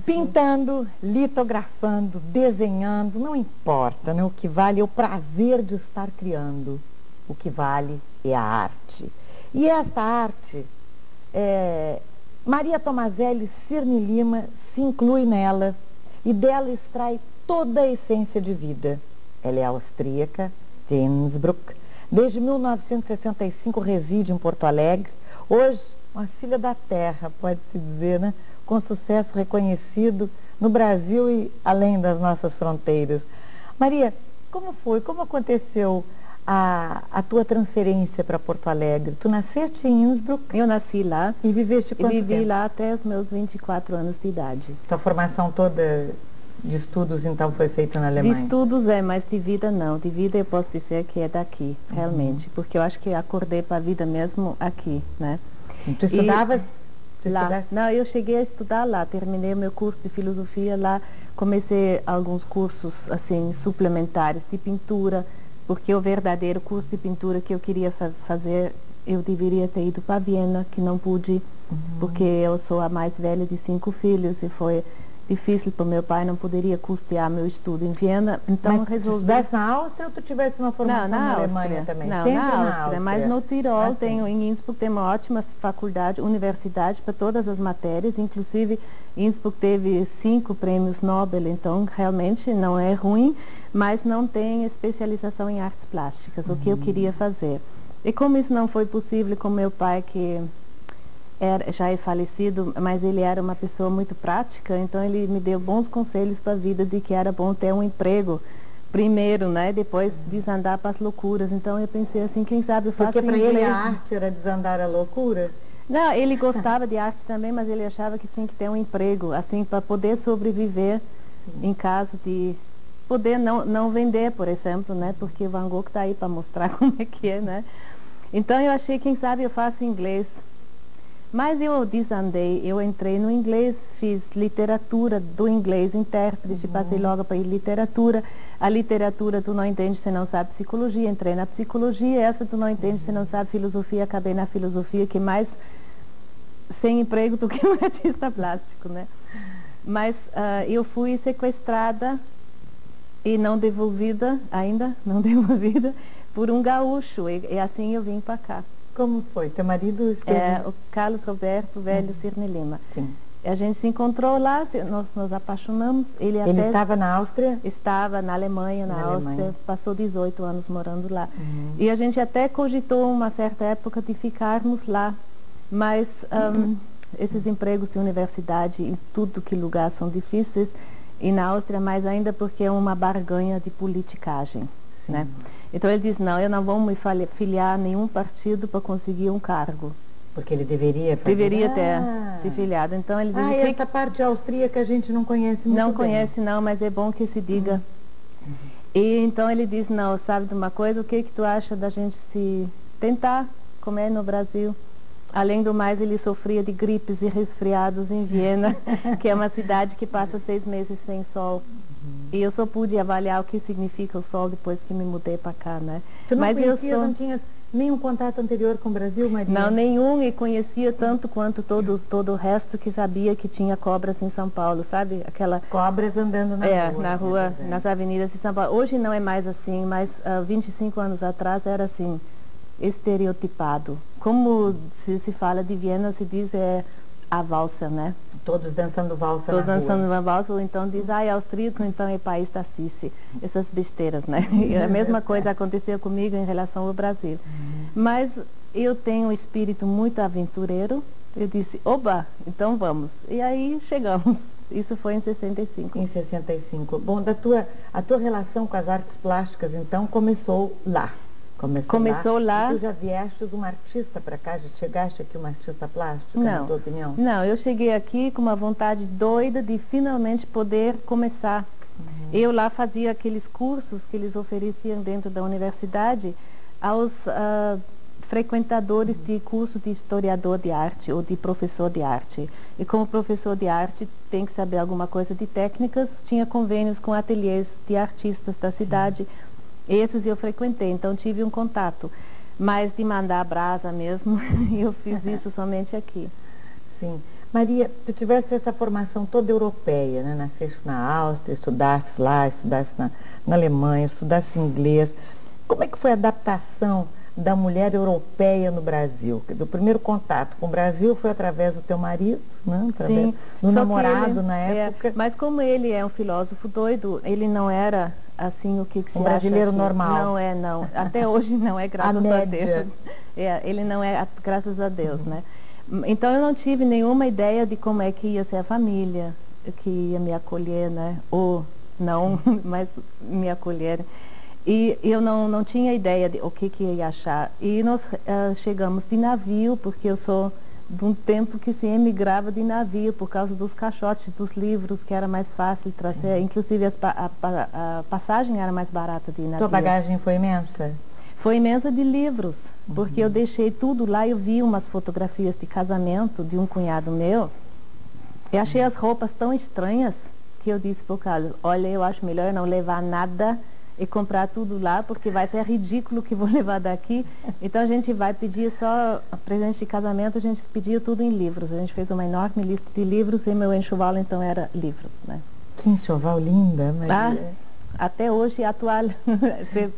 Pintando, litografando, desenhando, não importa, né? O que vale é o prazer de estar criando. O que vale é a arte. E esta arte, Maria Tomazelli Cirne Lima se inclui nela e dela extrai toda a essência de vida. Ela é austríaca, de Innsbruck. Desde 1965 reside em Porto Alegre. Hoje, uma filha da terra, pode-se dizer, né? Com sucesso reconhecido no Brasil e além das nossas fronteiras. Maria, como foi? Como aconteceu a tua transferência para Porto Alegre? Tu nasceste em Innsbruck? Eu nasci lá. E viveste quanto tempo? Vivi lá até os meus 24 anos de idade. Tua formação toda de estudos, então, foi feita na Alemanha? De estudos mas de vida não. De vida eu posso dizer que é daqui, realmente. Porque eu acho que acordei para a vida mesmo aqui, né? Sim. Tu estudavas? Lá. Não, eu cheguei a estudar lá, terminei o meu curso de filosofia lá, comecei alguns cursos assim suplementares de pintura, porque o verdadeiro curso de pintura que eu queria fazer, eu deveria ter ido para Viena, que não pude, porque eu sou a mais velha de 5 filhos e foi difícil para o meu pai, não poderia custear meu estudo em Viena, então mas resolvi... estivesse na Áustria ou tu tivesse uma formação na Alemanha também? Não, sempre na Áustria, mas no Tirol, em Innsbruck tem uma ótima faculdade, universidade para todas as matérias, inclusive Innsbruck teve 5 prêmios Nobel, então realmente não é ruim, mas não tem especialização em artes plásticas, o que eu queria fazer. E como isso não foi possível com meu pai, que já é falecido, mas ele era uma pessoa muito prática, então ele me deu bons conselhos para a vida de que era bom ter um emprego primeiro, né? Depois desandar para as loucuras. Então eu pensei assim, quem sabe eu faço Porque para inglês. ele a arte era desandar a loucura? Não, ele gostava de arte também, mas ele achava que tinha que ter um emprego, assim, para poder sobreviver em caso de poder não vender, por exemplo, né? Porque o Van Gogh está aí para mostrar como é que é, né? Então eu achei, quem sabe eu faço inglês. Mas eu desandei, eu entrei no inglês, fiz literatura do inglês, intérprete, passei logo para literatura. A literatura tu não entende se não sabe psicologia, entrei na psicologia, essa tu não entende se não sabe filosofia, acabei na filosofia, que mais sem emprego do que um artista plástico, né? Mas eu fui sequestrada e não devolvida, ainda não devolvida, por um gaúcho, e assim eu vim para cá. Como foi? Teu marido esteve... o Carlos Roberto Velho Cirne Lima. Sim. A gente se encontrou lá, nós nos apaixonamos. Ele estava na Áustria? Estava na Alemanha, na Áustria, passou 18 anos morando lá. E a gente até cogitou uma certa época de ficarmos lá, mas esses empregos de universidade em tudo que lugar são difíceis, e na Áustria mais ainda porque é uma barganha de politicagem, né? Então ele disse, não, eu não vou me filiar a nenhum partido para conseguir um cargo. Porque ele deveria fazer... Deveria ter se filiado. Então ele disse... essa parte austríaca a gente não conhece muito bem. Não conhece não, mas é bom que se diga. E então ele disse, não, sabe de uma coisa, o que tu acha da gente se tentar comer no Brasil? Além do mais, ele sofria de gripes e resfriados em Viena, que é uma cidade que passa 6 meses sem sol. E eu só pude avaliar o que significa o sol depois que me mudei para cá, né? Tu não conhecia, não tinha nenhum contato anterior com o Brasil, Maria? Não, nenhum, e conhecia tanto quanto todo o resto que sabia que tinha cobras em São Paulo, sabe? Cobras andando na rua. Na rua, nas avenidas de São Paulo. Hoje não é mais assim, mas 25 anos atrás era assim, estereotipado. Como se fala de Viena, se diz a valsa, né? Todos dançando valsa Todos na dançando rua. uma valsa, ou então diz, é austríaco, então é país da Cici. Essas besteiras, né? E a mesma coisa aconteceu comigo em relação ao Brasil. Mas eu tenho um espírito muito aventureiro. Eu disse, oba, então vamos. E aí chegamos. Isso foi em 65. Em 65. Bom, a tua relação com as artes plásticas, então, começou lá. Começou lá. E tu já vieste uma artista para cá? Já chegaste aqui uma artista plástica, na tua opinião? Não, eu cheguei aqui com uma vontade doida de finalmente poder começar. Eu lá fazia aqueles cursos que eles ofereciam dentro da universidade aos frequentadores de curso de historiador de arte ou de professor de arte. E como professor de arte tem que saber alguma coisa de técnicas, tinha convênios com ateliês de artistas da cidade. Esses eu frequentei, então tive um contato. Mas de mandar brasa mesmo, eu fiz isso somente aqui. Sim. Maria, tu tivesse essa formação toda europeia, né? Nasceste na Áustria, estudaste lá, estudaste na Alemanha, estudaste inglês. Como é que foi a adaptação da mulher europeia no Brasil? Quer dizer, o primeiro contato com o Brasil foi através do teu marido, né? Através Sim, do só namorado que ele, na época. mas como ele é um filósofo doido, ele não era assim o que se Um brasileiro acha que normal. não é, não. Até hoje não é, graças a média. Deus. Ele não é, graças a Deus, né? Então eu não tive nenhuma ideia de como é que ia ser a família, que ia me acolher, né? Ou não, mas me acolher. E eu não tinha ideia de o que ia achar. E nós chegamos de navio, porque eu sou de um tempo que se emigrava de navio, por causa dos caixotes, dos livros, que era mais fácil trazer. Sim. Inclusive a passagem era mais barata de navio. Tua bagagem foi imensa? Foi imensa de livros, porque eu deixei tudo lá, eu vi umas fotografias de casamento de um cunhado meu, e achei as roupas tão estranhas, que eu disse para o Carlos, olha, eu acho melhor eu não levar nada e comprar tudo lá, porque vai ser ridículo que vou levar daqui. Então a gente vai pedir só presente de casamento, a gente pediu tudo em livros. A gente fez uma enorme lista de livros e meu enxoval então era livros, né? Que enxoval linda, Maria. Até hoje atual,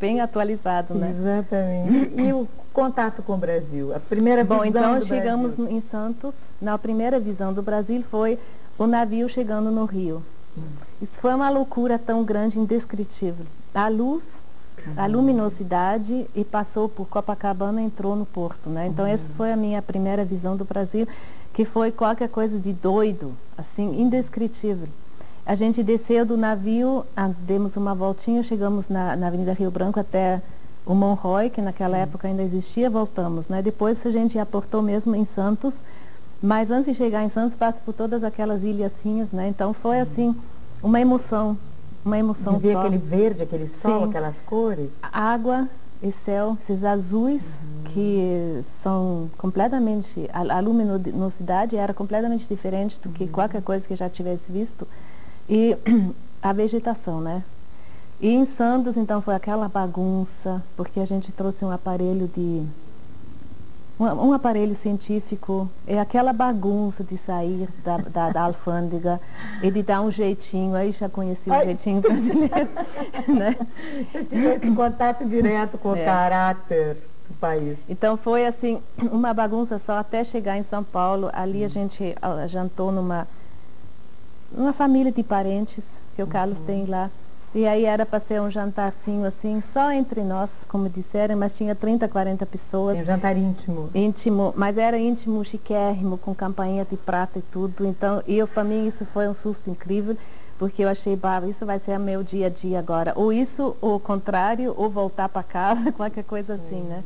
bem atualizado, né? Exatamente. E o contato com o Brasil? A primeira visão do Brasil? Bom, então chegamos em Santos. Na primeira visão do Brasil foi o navio chegando no Rio. Isso foi uma loucura tão grande, indescritível. A luz, a luminosidade, e passou por Copacabana e entrou no porto, né? Então essa foi a minha primeira visão do Brasil, que foi qualquer coisa de doido, assim, indescritível. A gente desceu do navio, demos uma voltinha, chegamos na Avenida Rio Branco até o Monroy, que naquela época ainda existia, voltamos, né? Depois a gente aportou mesmo em Santos, mas antes de chegar em Santos passa por todas aquelas ilhacinhas, né? Então foi assim, uma emoção de ver só. Aquele verde, aquele sol, Sim. Aquelas cores. Água e céu, esses azuis que são completamente, a luminosidade era completamente diferente do que qualquer coisa que já tivesse visto. E a vegetação, né? E em Santos, então, foi aquela bagunça, porque a gente trouxe um aparelho um aparelho científico, é aquela bagunça de sair da alfândega e de dar um jeitinho, aí já conheci o jeitinho brasileiro, né? Eu tive esse contato direto com o caráter do país. Então foi assim, uma bagunça só até chegar em São Paulo. Ali a gente jantou numa família de parentes que o Carlos tem lá. E aí era para ser um jantarzinho assim, só entre nós, como disseram, mas tinha 30, 40 pessoas. Um jantar íntimo. Íntimo, mas era íntimo, chiquérrimo, com campainha de prata e tudo. Então, para mim isso foi um susto incrível, porque eu achei, isso vai ser o meu dia a dia agora. Ou isso, ou o contrário, ou voltar para casa, qualquer coisa assim, né?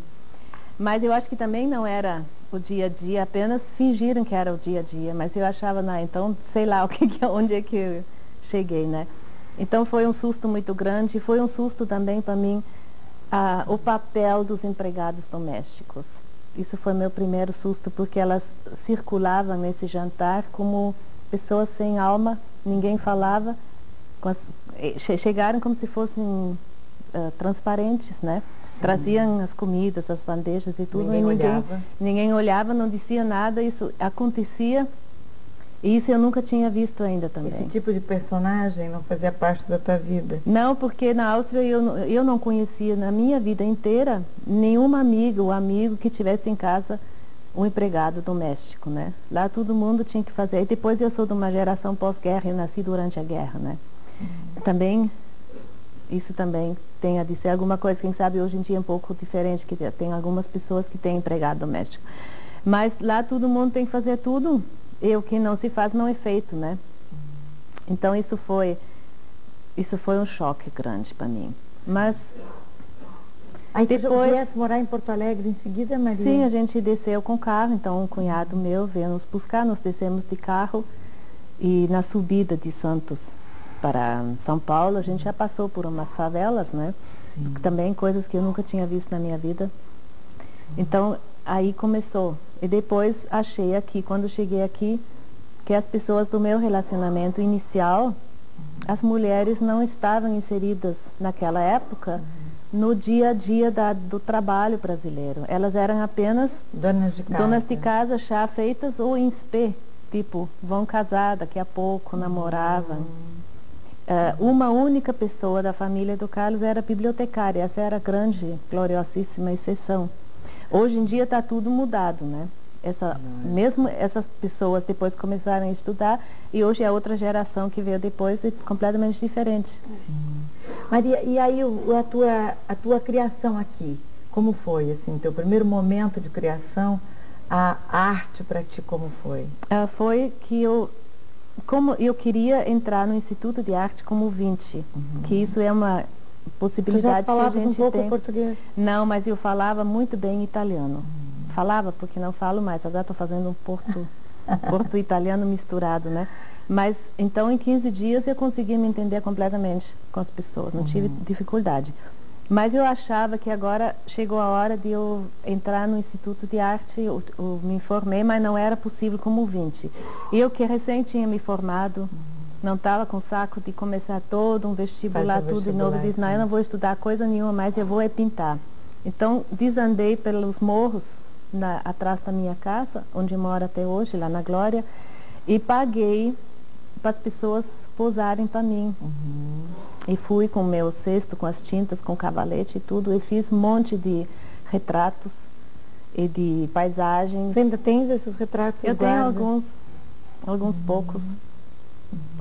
Mas eu acho que também não era o dia a dia, apenas fingiram que era o dia a dia. Mas eu achava, não, então, sei lá onde é que eu cheguei, né? Então foi um susto muito grande, e foi um susto também para mim o papel dos empregados domésticos. Isso foi meu primeiro susto, porque elas circulavam nesse jantar como pessoas sem alma, ninguém falava, chegaram como se fossem transparentes, né? Sim. Traziam as comidas, as bandejas e tudo, ninguém olhava, não dizia nada, isso acontecia. E isso eu nunca tinha visto ainda também. Esse tipo de personagem não fazia parte da tua vida? Não, porque na Áustria eu não conhecia na minha vida inteira nenhuma amiga ou amigo que tivesse em casa um empregado doméstico, né? Lá todo mundo tinha que fazer. E depois eu sou de uma geração pós-guerra, eu nasci durante a guerra, né? Também, isso também tem a dizer alguma coisa, quem sabe hoje em dia é um pouco diferente, que tem algumas pessoas que têm empregado doméstico. Mas lá todo mundo tem que fazer tudo. E o que não se faz não é feito, né? Então isso foi um choque grande para mim. Mas aí depois viesse morar em Porto Alegre em seguida, Maria? Sim, a gente desceu com carro, então um cunhado meu veio nos buscar, nós descemos de carro e na subida de Santos para São Paulo a gente já passou por umas favelas, né? Sim. Também coisas que eu nunca tinha visto na minha vida. Então aí começou. E depois achei aqui, quando cheguei aqui, que as pessoas do meu relacionamento inicial, as mulheres não estavam inseridas naquela época no dia a dia do trabalho brasileiro. Elas eram apenas donas de casa, chá feitas ou em spé, tipo, vão casar daqui a pouco, namoravam. Uma única pessoa da família do Carlos era bibliotecária, essa era a grande, gloriosíssima exceção. Hoje em dia está tudo mudado, né? Mesmo essas pessoas depois começaram a estudar e hoje é outra geração que veio depois e completamente diferente. Sim. Maria, e aí a tua criação aqui, como foi, assim, teu primeiro momento de criação, a arte para ti como foi? Foi que como eu queria entrar no Instituto de Arte como ouvinte, que isso é uma possibilidade que a gente um pouco tem. Português? Não, mas eu falava muito bem italiano. Falava porque não falo mais, agora estou fazendo um porto-italiano misturado, né? Mas então em 15 dias eu consegui me entender completamente com as pessoas, não tive dificuldade. Mas eu achava que agora chegou a hora de eu entrar no Instituto de Arte, eu me informei, mas não era possível como ouvinte. Eu que recém tinha me formado, não estava com saco de começar todo um vestibular, tudo de novo, disse, não, eu não vou estudar coisa nenhuma mais, eu vou é pintar. Então desandei pelos morros, atrás da minha casa, onde moro até hoje, lá na Glória, e paguei para as pessoas posarem para mim. E fui com o meu cesto, com as tintas, com o cavalete e tudo, e fiz um monte de retratos e de paisagens. Você ainda tens esses retratos? Eu tenho alguns poucos.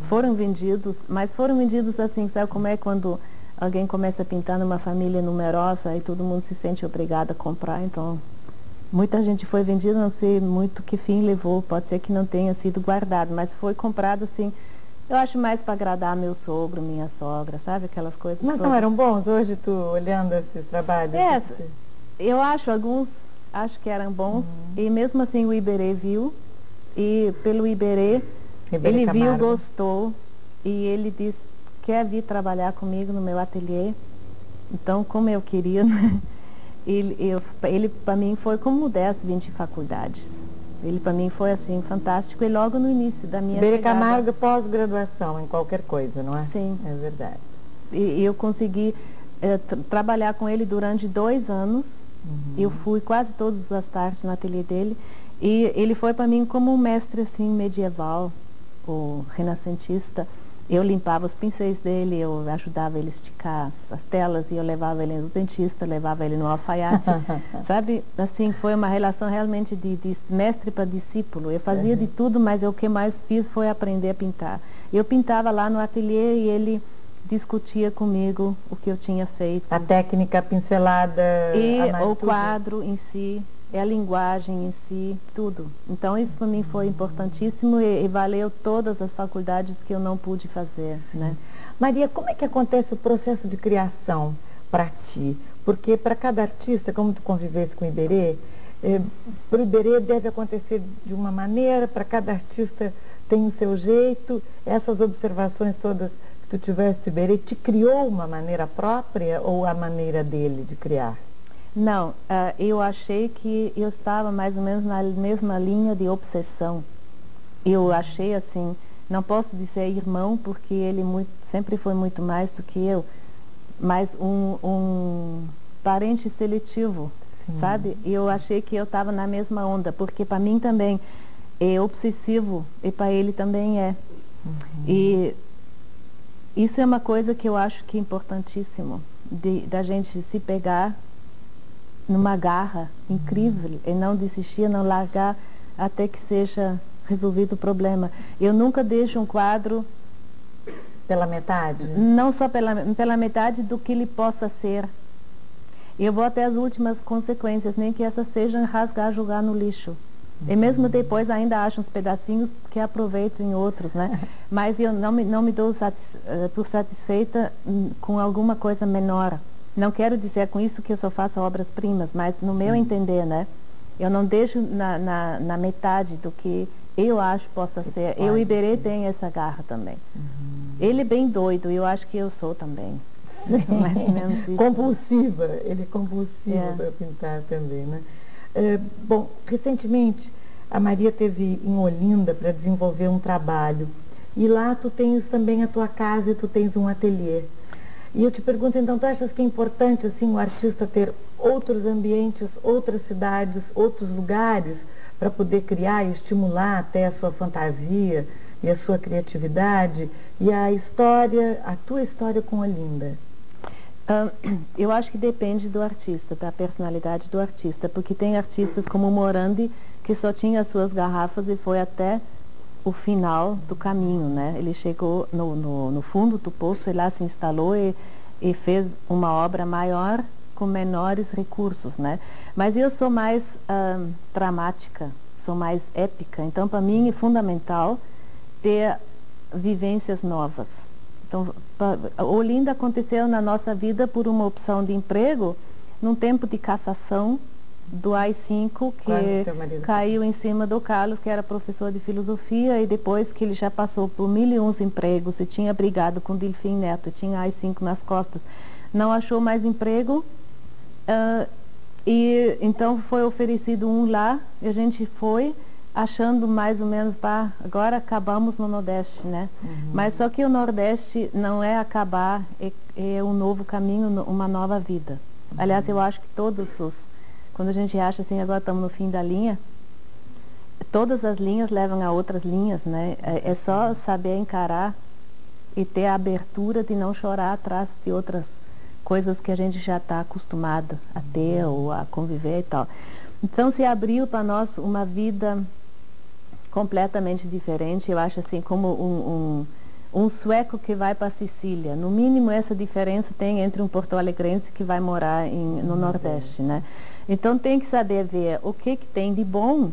Foram vendidos, mas foram vendidos assim, sabe como é quando alguém começa a pintar numa família numerosa e todo mundo se sente obrigado a comprar, então muita gente foi vendida, não sei muito que fim levou, pode ser que não tenha sido guardado, mas foi comprado assim, eu acho mais para agradar meu sogro, minha sogra, sabe, aquelas coisas. Mas todas. Não eram bons hoje, tu olhando esses trabalhos? Eu acho acho que eram bons, e mesmo assim o Iberê viu, e pelo Iberê, ele viu, gostou, e ele disse, quer vir trabalhar comigo no meu ateliê? Então, como eu queria, né? Ele para mim foi como 10, 20 faculdades. Ele para mim foi assim, fantástico, e logo no início da minha Iberê Camargo, pós-graduação em qualquer coisa, não é? Sim. É verdade. E eu consegui trabalhar com ele durante 2 anos. Eu fui quase todas as tardes no ateliê dele, e ele foi para mim como um mestre assim medieval, o renascentista. Eu limpava os pincéis dele, eu ajudava ele a esticar as telas, e eu levava ele no dentista, levava ele no alfaiate, sabe? Assim, foi uma relação realmente de mestre para discípulo. Eu fazia de tudo, mas o que mais fiz foi aprender a pintar. Eu pintava lá no ateliê e ele discutia comigo o que eu tinha feito. A técnica pincelada. E o quadro em si, a linguagem em si, tudo. Então isso para mim foi importantíssimo e valeu todas as faculdades que eu não pude fazer, né? Maria, como é que acontece o processo de criação para ti? Porque para cada artista, como tu convivesse com o Iberê, para o Iberê deve acontecer de uma maneira, para cada artista tem o seu jeito. Essas observações todas que tu tiveste, o Iberê te criou uma maneira própria ou a maneira dele de criar? Não, eu achei que eu estava mais ou menos na mesma linha de obsessão. Eu achei assim, não posso dizer irmão, porque ele sempre foi muito mais do que eu, mas um parente seletivo, sabe? E eu achei que eu estava na mesma onda, porque para mim também é obsessivo e para ele também é. E isso é uma coisa que eu acho que é importantíssimo, da gente se pegar numa garra incrível e não desistir, não largar até que seja resolvido o problema. Eu nunca deixo um quadro pela metade? Não só pela metade do que ele possa ser. Eu vou até as últimas consequências, nem que essas sejam rasgar, jogar no lixo. E mesmo depois ainda acho uns pedacinhos que aproveito em outros, né? Mas eu não me dou por satisfeita com alguma coisa menor. Não quero dizer com isso que eu só faço obras-primas, mas no meu entender, né? Eu não deixo na metade do que eu acho possa ser. Eu, Iberê, tem essa garra também. Ele é bem doido, e eu acho que eu sou também. Mais ou menos isso. Compulsiva, ele é compulsivo para pintar também, né? Bom, recentemente a Maria teve em Olinda para desenvolver um trabalho, e lá tu tens também a tua casa e tu tens um ateliê. E eu te pergunto, então, tu achas que é importante assim o artista ter outros ambientes, outras cidades, outros lugares para poder criar e estimular até a sua fantasia e a sua criatividade e a tua história com Olinda? Eu acho que depende do artista, da personalidade do artista, porque tem artistas como Morandi que só tinha as suas garrafas e foi até o final do caminho, né? Ele chegou no fundo do poço e lá se instalou e fez uma obra maior com menores recursos, né? Mas eu sou mais dramática, sou mais épica, então para mim é fundamental ter vivências novas. Então, Olinda aconteceu na nossa vida por uma opção de emprego num tempo de cassação do AI-5 que caiu em cima do Carlos, que era professor de filosofia, e depois que ele já passou por 1001 empregos e tinha brigado com Delfim Neto, tinha AI-5 nas costas, não achou mais emprego, e então foi oferecido um lá, e a gente foi achando mais ou menos, agora acabamos no Nordeste, né? Mas só que o Nordeste não é acabar, é um novo caminho, uma nova vida. Aliás, eu acho que quando a gente acha assim, agora estamos no fim da linha, todas as linhas levam a outras linhas, né? É só saber encarar e ter a abertura de não chorar atrás de outras coisas que a gente já está acostumado a ter ou a conviver e tal. Então se abriu para nós uma vida completamente diferente, eu acho assim, como um sueco que vai para a Sicília. No mínimo essa diferença tem entre um porto-alegrense que vai morar no Nordeste, né? Então tem que saber ver o que tem de bom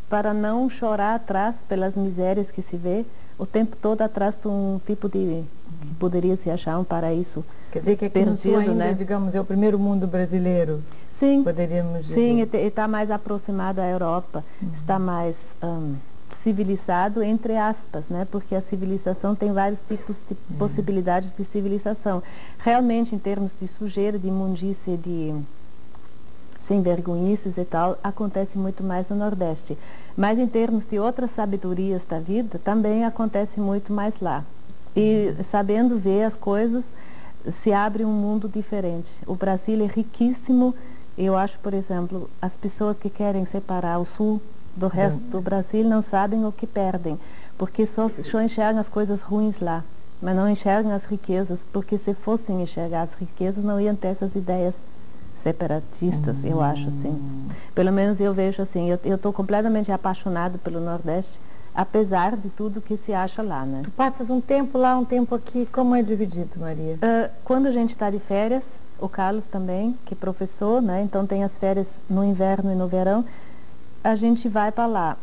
para não chorar atrás pelas misérias que se vê o tempo todo atrás de um tipo de que poderia se achar um paraíso. Quer dizer que aqui no Sul ainda, né? Digamos, é o primeiro mundo brasileiro. Sim, poderíamos dizer. Sim, está mais aproximado à Europa, está mais civilizado, entre aspas, né? Porque a civilização tem vários tipos de possibilidades de civilização. Realmente, em termos de sujeira, de imundície, de sem vergonhices e tal, acontece muito mais no Nordeste. Mas em termos de outras sabedorias da vida, também acontece muito mais lá. E sabendo ver as coisas, se abre um mundo diferente. O Brasil é riquíssimo. Eu acho, por exemplo, as pessoas que querem separar o Sul do resto do Brasil não sabem o que perdem, porque só enxergam as coisas ruins lá, mas não enxergam as riquezas, porque se fossem enxergar as riquezas, não iam ter essas ideias separatistas, eu acho assim. Pelo menos eu vejo assim, eu estou completamente apaixonado pelo Nordeste, apesar de tudo que se acha lá, né? Tu passas um tempo lá, um tempo aqui, como é dividido, Maria? Quando a gente está de férias, o Carlos também, que é professor, né? Então tem as férias no inverno e no verão, a gente vai para lá.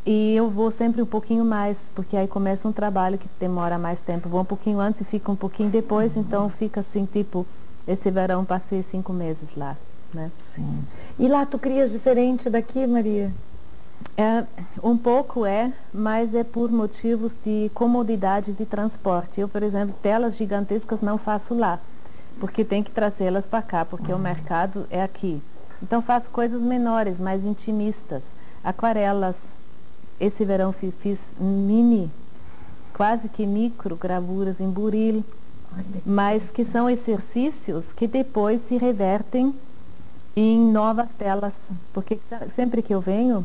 E eu vou sempre um pouquinho mais, porque aí começa um trabalho que demora mais tempo. Vou um pouquinho antes e fico um pouquinho depois, então fica assim, tipo, esse verão passei 5 meses lá, né? Sim. E lá tu crias diferente daqui, Maria? Um pouco mas é por motivos de comodidade de transporte. Eu, por exemplo, telas gigantescas não faço lá, porque tem que trazê-las para cá, porque o mercado é aqui. Então faço coisas menores, mais intimistas, aquarelas. Esse verão fiz quase que micro gravuras em buril, mas que são exercícios que depois se revertem em novas telas, porque sempre que eu venho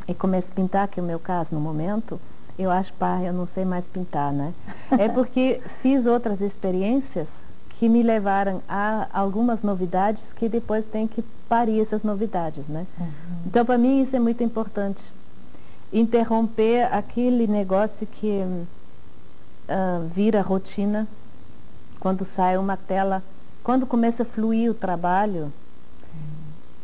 e começo a pintar, que é o meu caso no momento, eu acho, eu não sei mais pintar, né? É porque fiz outras experiências que me levaram a algumas novidades que depois tem que parir essas novidades, né? Então, para mim, isso é muito importante. Interromper aquele negócio que vira rotina, quando sai uma tela, quando começa a fluir o trabalho,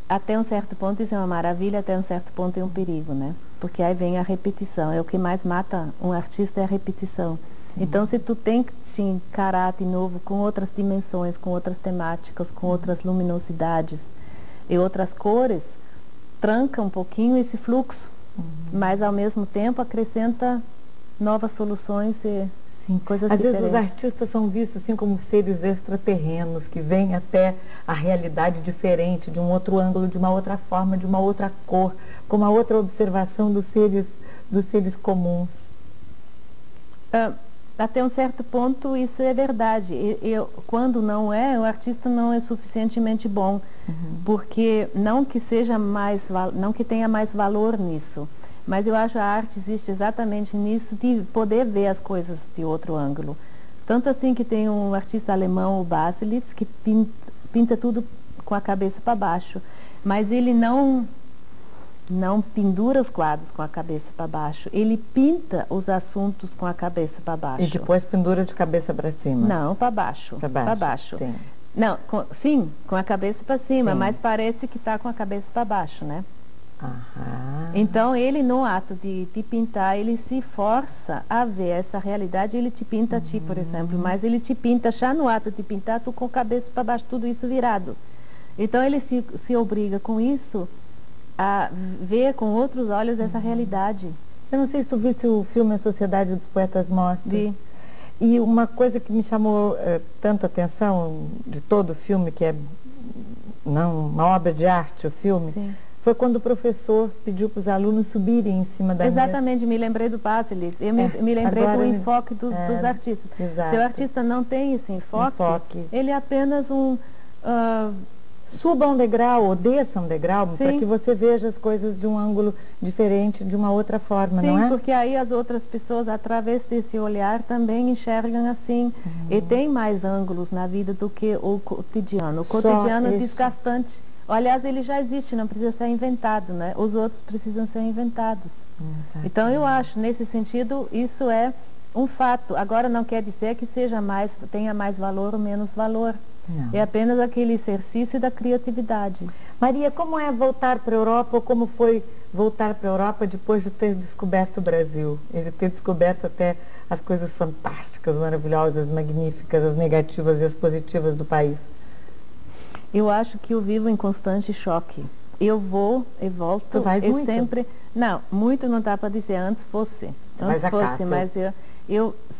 até um certo ponto isso é uma maravilha, até um certo ponto é um perigo, né? Porque aí vem a repetição, é o que mais mata um artista é a repetição. Então, se tu tem que te encarar de novo com outras dimensões, com outras temáticas, com outras luminosidades e outras cores, tranca um pouquinho esse fluxo, mas ao mesmo tempo acrescenta novas soluções e coisas Às diferentes. vezes os artistas são vistos assim como seres extraterrenos, que vêm até a realidade diferente, de um outro ângulo, de uma outra forma, de uma outra cor, com uma outra observação dos seres comuns. Até um certo ponto isso é verdade. Quando não é, o artista não é suficientemente bom, porque não que seja não que tenha mais valor nisso, mas eu acho que a arte existe exatamente nisso de poder ver as coisas de outro ângulo. Tanto assim que tem um artista alemão, o Baselitz, que pinta tudo com a cabeça para baixo, mas ele não pendura os quadros com a cabeça para baixo, ele pinta os assuntos com a cabeça para baixo. E depois pendura de cabeça para cima? Não, para baixo. Para baixo. Sim. Não, sim, com a cabeça para cima, sim, mas parece que está com a cabeça para baixo, né? Aham. Então ele, no ato de pintar, ele se força a ver essa realidade. Ele te pinta a ti, por exemplo, mas ele te pinta já no ato de pintar, tu com a cabeça para baixo, tudo isso virado. Então ele se obriga com isso a ver com outros olhos essa realidade. Eu não sei se tu viste o filme A Sociedade dos Poetas Mortos. Vi. E uma coisa que me chamou tanto a atenção de todo o filme, que é uma obra de arte, o filme, sim, foi quando o professor pediu para os alunos subirem em cima da mesa. Exatamente, me lembrei do Baselitz. Eu me lembrei do enfoque dos artistas. Exato. Se o artista não tem esse enfoque. Ele é apenas suba um degrau ou desça um degrau para que você veja as coisas de um ângulo diferente, de uma outra forma, sim, não é? Sim, porque aí as outras pessoas, através desse olhar, também enxergam assim. E tem mais ângulos na vida do que o cotidiano. O cotidiano é desgastante. Aliás, ele já existe, não precisa ser inventado, né? Os outros precisam ser inventados. Então, eu acho, nesse sentido, isso é um fato. Agora, não quer dizer que tenha mais valor ou menos valor. Não. É apenas aquele exercício da criatividade. Maria, como é voltar para a Europa, ou como foi voltar para a Europa depois de ter descoberto o Brasil? E de ter descoberto até as coisas fantásticas, maravilhosas, magníficas, as negativas e as positivas do país? Eu acho que eu vivo em constante choque. Eu vou e volto. Tu vais muito? Sempre... Não, muito não dá para dizer, antes fosse. Antes fosse, mas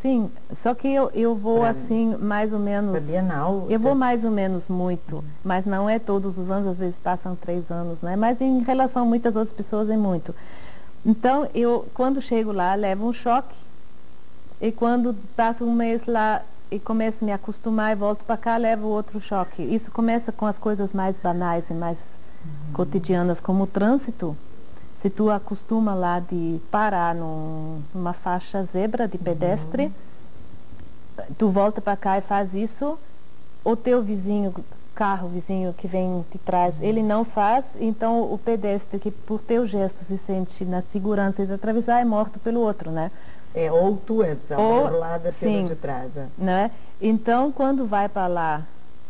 sim, só que eu vou assim, mais ou menos... Bienal. Eu vou mais ou menos muito, mas não é todos os anos, às vezes passam 3 anos, né? Mas em relação a muitas outras pessoas é muito. Então, quando chego lá, levo um choque, e quando passo um mês lá e começo a me acostumar e volto para cá, levo outro choque. Isso começa com as coisas mais banais e mais cotidianas, como o trânsito. Se tu acostuma lá de parar numa faixa zebra de pedestre, tu volta para cá e faz isso, o teu vizinho que vem de trás, ele não faz, então o pedestre que por teu gesto se sente na segurança de atravessar é morto pelo outro, né? Ou tu és amarrolada pelo de trás. Né? Então, quando vai para lá,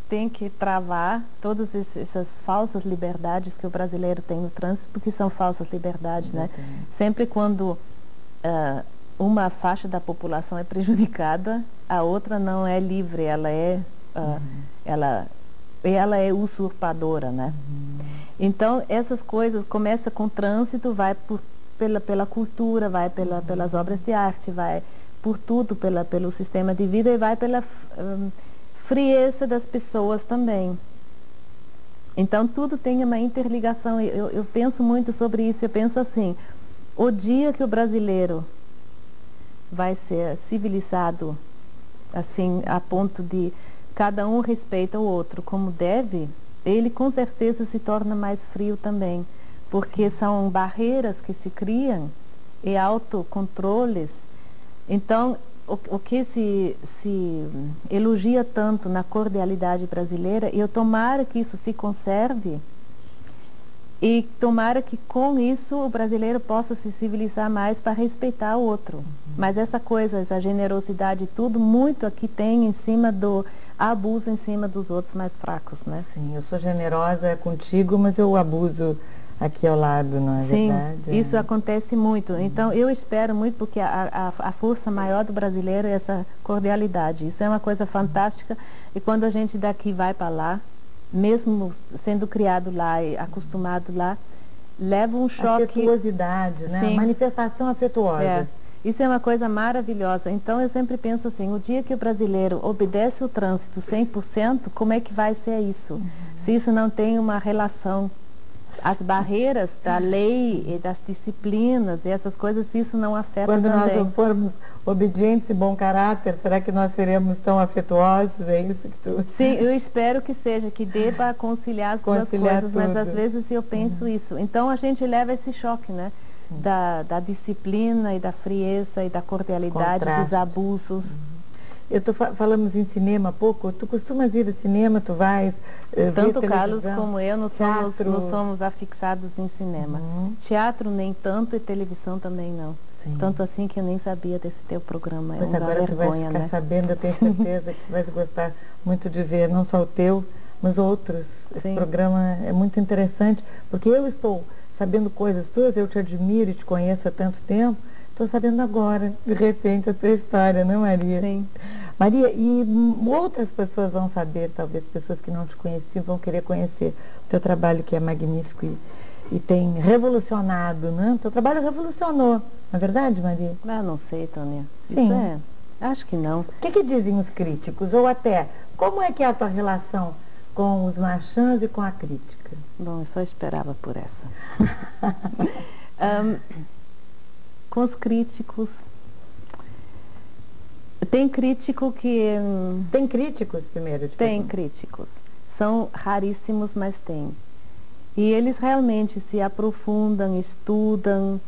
tem que travar todas essas falsas liberdades que o brasileiro tem no trânsito, porque são falsas liberdades, né? Sempre quando uma faixa da população é prejudicada, a outra não é livre, ela é usurpadora, né? Então, essas coisas começam com o trânsito, vai pela cultura, vai pelas obras de arte, vai por tudo, pelo sistema de vida, e vai pela frieza das pessoas também. Então, tudo tem uma interligação. Eu penso muito sobre isso. Eu penso assim, o dia que o brasileiro vai ser civilizado, assim, a ponto de cada um respeita o outro como deve, ele com certeza se torna mais frio também, porque são barreiras que se criam e autocontroles. Então, o que se elogia tanto na cordialidade brasileira, eu tomara que isso se conserve e tomara que com isso o brasileiro possa se civilizar mais para respeitar o outro. Mas essa coisa, essa generosidade, tudo muito aqui tem em cima do abuso em cima dos outros mais fracos, né? Sim, eu sou generosa contigo, mas eu abuso aqui ao lado, não é verdade? Sim, isso acontece muito. Então, eu espero muito, porque a força maior do brasileiro é essa cordialidade. Isso é uma coisa fantástica. E quando a gente daqui vai para lá, mesmo sendo criado lá e acostumado lá, leva um choque. Afetuosidade, né? Sim. Manifestação afetuosa. Isso é uma coisa maravilhosa. Então, eu sempre penso assim, o dia que o brasileiro obedece o trânsito 100%, como é que vai ser isso? Se isso não tem uma relação as barreiras da lei e das disciplinas e essas coisas, isso não afeta Quando também. nós não formos obedientes e bom caráter, será que nós seremos tão afetuosos? É isso que tu... Sim, eu espero que seja, que dê para conciliar as duas coisas, mas às vezes eu penso isso. Então a gente leva esse choque, né? Da disciplina e da frieza e da cordialidade, dos abusos. Falamos em cinema há pouco, tu costumas ir ao cinema, tu vais Tanto ver Carlos televisão, como eu, nós somos afixados em cinema. Teatro nem tanto e televisão também não. Sim. Tanto assim que eu nem sabia desse teu programa. Mas agora tu vais ficar sabendo, eu tenho certeza que tu vais gostar muito de ver, não só o teu, mas outros. Esse programa é muito interessante, porque eu estou sabendo coisas tuas, eu te admiro e te conheço há tanto tempo, estou sabendo agora, de repente, a tua história, não, Maria? Sim. Maria, e outras pessoas vão saber, talvez pessoas que não te conheciam vão querer conhecer o teu trabalho, que é magnífico e tem revolucionado, né? O teu trabalho revolucionou, não é verdade, Maria? Ah, não sei, Tônia. Sim. Isso acho que não. O que dizem os críticos? Ou até, como é que é a tua relação com os marchands e com a crítica? Bom, eu só esperava por essa. Com os críticos, tem crítico que... Tem críticos, primeiro? Tem críticos. São raríssimos, mas tem. E eles realmente se aprofundam, estudam,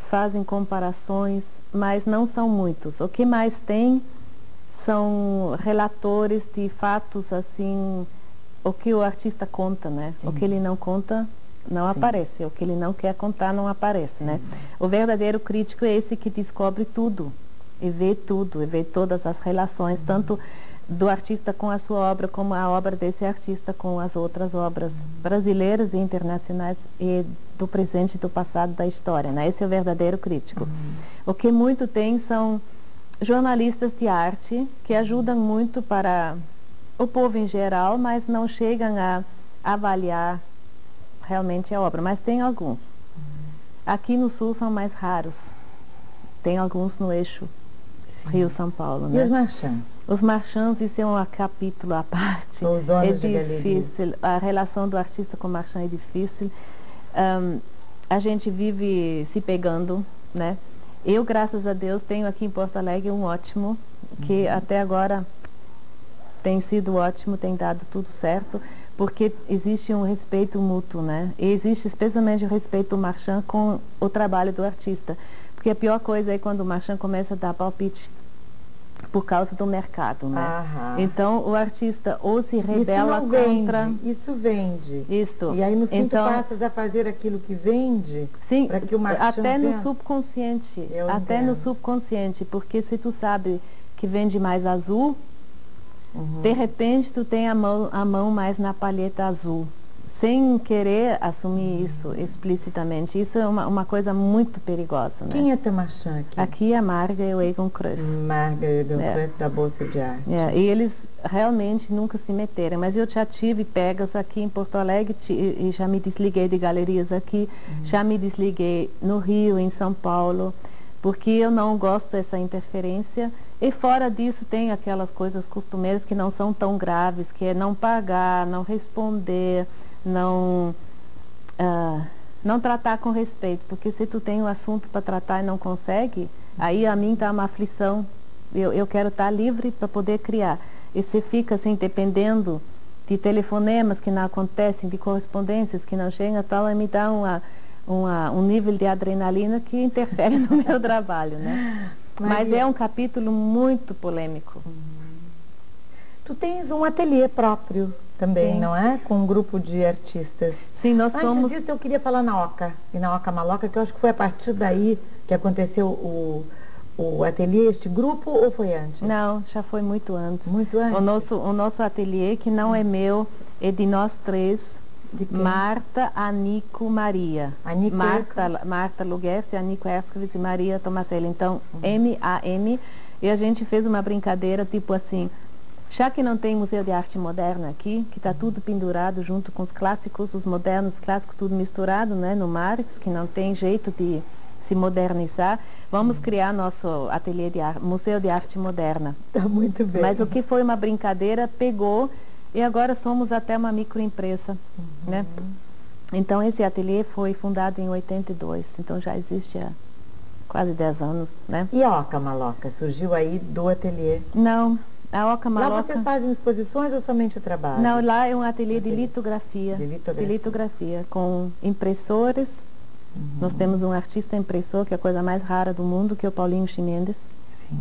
fazem comparações, mas não são muitos. O que mais tem são relatores de fatos, assim, o que o artista conta, né? Sim. O que ele não conta não aparece, o que ele não quer contar não aparece, né? O verdadeiro crítico é esse que descobre tudo, e vê todas as relações, tanto do artista com a sua obra, como a obra desse artista com as outras obras brasileiras e internacionais e do presente e do passado da história, né? Esse é o verdadeiro crítico. O que muito tem são jornalistas de arte que ajudam muito para o povo em geral, mas não chegam a avaliar realmente a obra, mas tem alguns. Aqui no Sul são mais raros. Tem alguns no eixo Rio-São Paulo, né? E os marchands? Os marchands, isso é um capítulo à parte. Os donos é de difícil. A relação do artista com o marchand é difícil. A gente vive se pegando, né? Eu, graças a Deus, tenho aqui em Porto Alegre um ótimo, que até agora tem sido ótimo, tem dado tudo certo, porque existe um respeito mútuo, né? E existe especialmente o respeito do marchand com o trabalho do artista. Porque a pior coisa é quando o marchand começa a dar palpite por causa do mercado, né? Então o artista ou se rebela contra... Isso vende. Isto. E aí no fim tu passas a fazer aquilo que vende? Sim, para que o marchand até no subconsciente. Até no subconsciente, porque se tu sabe que vende mais azul, de repente tu tem a mão mais na palheta azul, sem querer assumir isso explicitamente. Isso é uma coisa muito perigosa, né? Quem é teu marchand aqui? Aqui é a Marga e o Egon Cruyff. Marga e o Egon Cruyff da Bolsa de Arte. E eles realmente nunca se meteram, mas eu já tive pegas aqui em Porto Alegre e já me desliguei de galerias aqui, já me desliguei no Rio, em São Paulo, porque eu não gosto dessa interferência. E fora disso tem aquelas coisas costumeiras que não são tão graves, que é não pagar, não responder, não tratar com respeito, porque se tu tem um assunto para tratar e não consegue, aí a mim está uma aflição. Eu quero estar livre para poder criar. E se fica assim, dependendo de telefonemas que não acontecem, de correspondências que não chegam, tal, aí me dá um nível de adrenalina que interfere no meu trabalho, né? Mas é um capítulo muito polêmico. Tu tens um ateliê próprio também, Sim. não é? Com um grupo de artistas. Sim, nós somos... Antes disso, eu queria falar na Oca, e na Oca Maloca, que eu acho que foi a partir daí que aconteceu o ateliê, este grupo, ou foi antes? Não, já foi muito antes. Muito antes? O nosso ateliê, que não é meu, é de nós três. Marta, Anico, Maria. Marta Luguerce, Anico Escovis e Maria Tomaselli. Então, M-A-M. E a gente fez uma brincadeira, tipo assim, já que não tem Museu de Arte Moderna aqui, que está tudo pendurado junto com os clássicos, os modernos, clássicos, tudo misturado, né, no Marx, que não tem jeito de se modernizar, vamos criar nosso ateliê de arte, Museu de Arte Moderna. Tá muito bem. Mas o que foi uma brincadeira, pegou... E agora somos até uma microempresa, né? Então esse ateliê foi fundado em 82, então já existe há quase 10 anos, né? E a Oca Maloca surgiu aí do ateliê? Não, a Oca Maloca... Lá vocês fazem exposições ou somente trabalho? Não, lá é um ateliê de litografia. De litografia, com impressores. Nós temos um artista impressor, que é a coisa mais rara do mundo, que é o Paulinho Ximendes,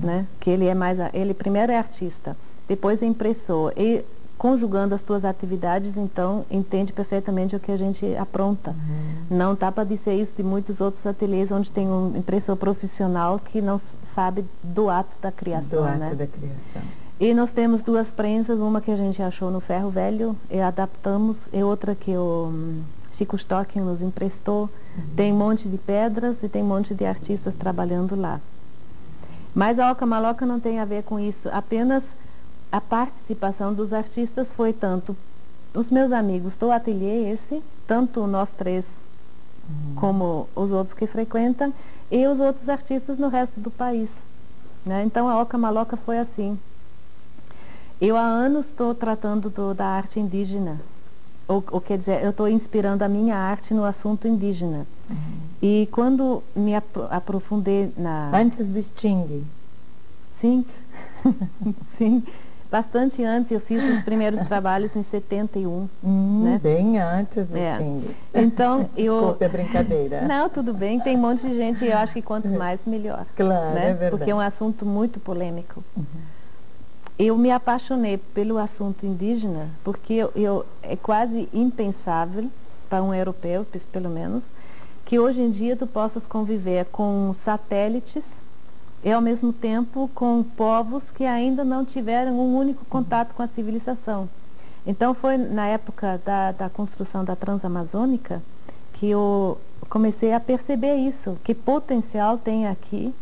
né? Que ele é mais... Ele primeiro é artista, depois é impressor. E conjugando as tuas atividades, então, entende perfeitamente o que a gente apronta. Não dá para dizer isso de muitos outros ateliês onde tem um impressor profissional que não sabe do ato da criação, do ato, né? da criação. E nós temos duas prensas, uma que a gente achou no Ferro Velho e adaptamos, e outra que o Chico Stocking nos emprestou. Tem um monte de pedras e tem um monte de artistas trabalhando lá. Mas a Oca Maloca não tem a ver com isso, apenas a participação dos artistas foi tanto os meus amigos do ateliê esse, tanto nós três como os outros que frequentam, e os outros artistas no resto do país, né? Então a Oca Maloca foi assim. Eu há anos estou tratando da arte indígena, ou quer dizer, eu estou inspirando a minha arte no assunto indígena. E quando me aprofundei na... Antes do Sting? Sim, sim. Bastante antes, eu fiz os primeiros trabalhos em 71. Né? Bem antes do Sting. Então, Desculpa a brincadeira. Não, tudo bem, tem um monte de gente e eu acho que quanto mais, melhor. Claro, né? É verdade. Porque é um assunto muito polêmico. Eu me apaixonei pelo assunto indígena, porque é quase impensável, para um europeu, pelo menos, que hoje em dia tu possas conviver com satélites e ao mesmo tempo com povos que ainda não tiveram um único contato com a civilização. Então foi na época da construção da Transamazônica que eu comecei a perceber isso, que potencial tem aqui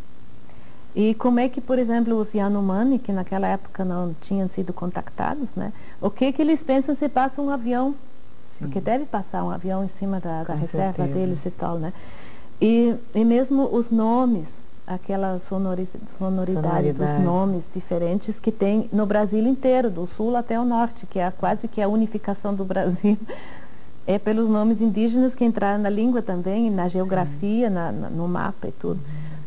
e como é que, por exemplo, os Yanomami, que naquela época não tinham sido contactados, né? O que eles pensam se passa um avião, porque deve passar um avião em cima da reserva deles e tal, né? E mesmo os nomes, aquela sonoridade dos nomes diferentes que tem no Brasil inteiro, do sul até o norte, que é quase que a unificação do Brasil, é pelos nomes indígenas que entraram na língua também, na geografia, no mapa e tudo.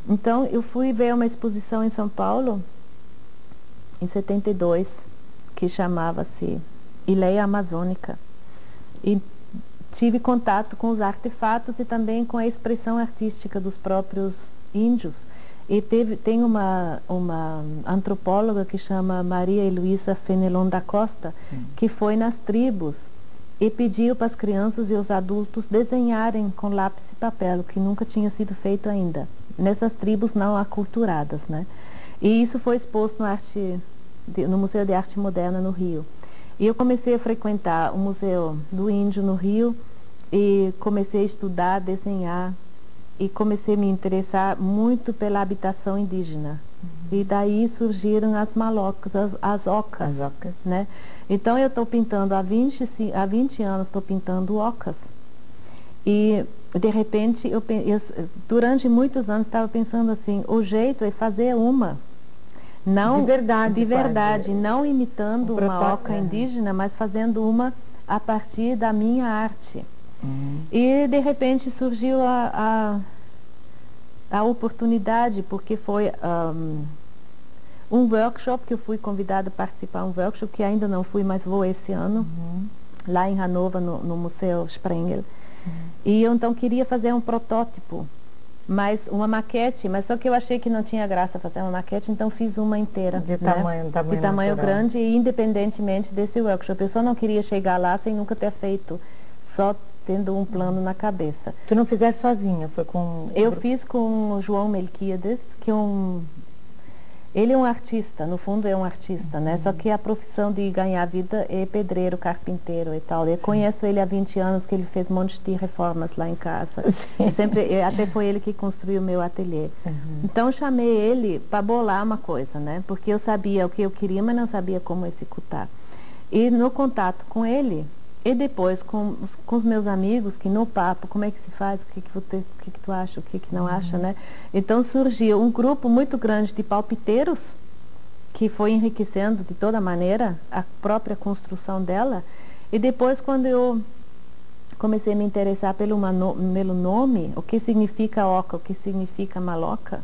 Então, eu fui ver uma exposição em São Paulo, em 72, que chamava-se Ileia Amazônica. E tive contato com os artefatos e também com a expressão artística dos próprios índios. E tem uma antropóloga que chama Maria Heloísa Fenelon da Costa, que foi nas tribos e pediu para as crianças e os adultos desenharem com lápis e papel, o que nunca tinha sido feito ainda, nessas tribos não aculturadas, né? E isso foi exposto no Museu de Arte Moderna no Rio. E eu comecei a frequentar o Museu do Índio no Rio e comecei a estudar, desenhar, e comecei a me interessar muito pela habitação indígena. E daí surgiram as malocas, as ocas. As ocas. Né? Então eu estou pintando há 20 anos, estou pintando ocas. E de repente, durante muitos anos estava pensando assim, o jeito é fazer uma. Não, de verdade, não imitando uma oca indígena, mas fazendo uma a partir da minha arte. E de repente surgiu a oportunidade, porque foi um workshop que eu fui convidada a participar, um workshop que ainda não fui, mas vou esse ano, lá em Hannover, no Museu Sprengel. E eu então queria fazer um protótipo, uma maquete, mas só que eu achei que não tinha graça fazer uma maquete, então fiz uma inteira. De tamanho grande, e independentemente desse workshop. Eu só não queria chegar lá sem nunca ter feito, só tendo um plano na cabeça. Tu não fizeste sozinha, foi com... Eu fiz com o João Melquiades, que ele é um artista, no fundo é um artista, né? Só que a profissão de ganhar vida é pedreiro, carpinteiro e tal. Eu conheço ele há 20 anos, que ele fez um monte de reformas lá em casa. Até foi ele que construiu o meu ateliê. Então eu chamei ele para bolar uma coisa, né? Porque eu sabia o que eu queria, mas não sabia como executar. E no contato com ele, e depois com os meus amigos, que no papo, como é que se faz, o que tu acha, o que não acha, né? Então surgiu um grupo muito grande de palpiteiros, que foi enriquecendo de toda maneira a própria construção dela. E depois, quando eu comecei a me interessar pelo nome, o que significa oca, o que significa maloca.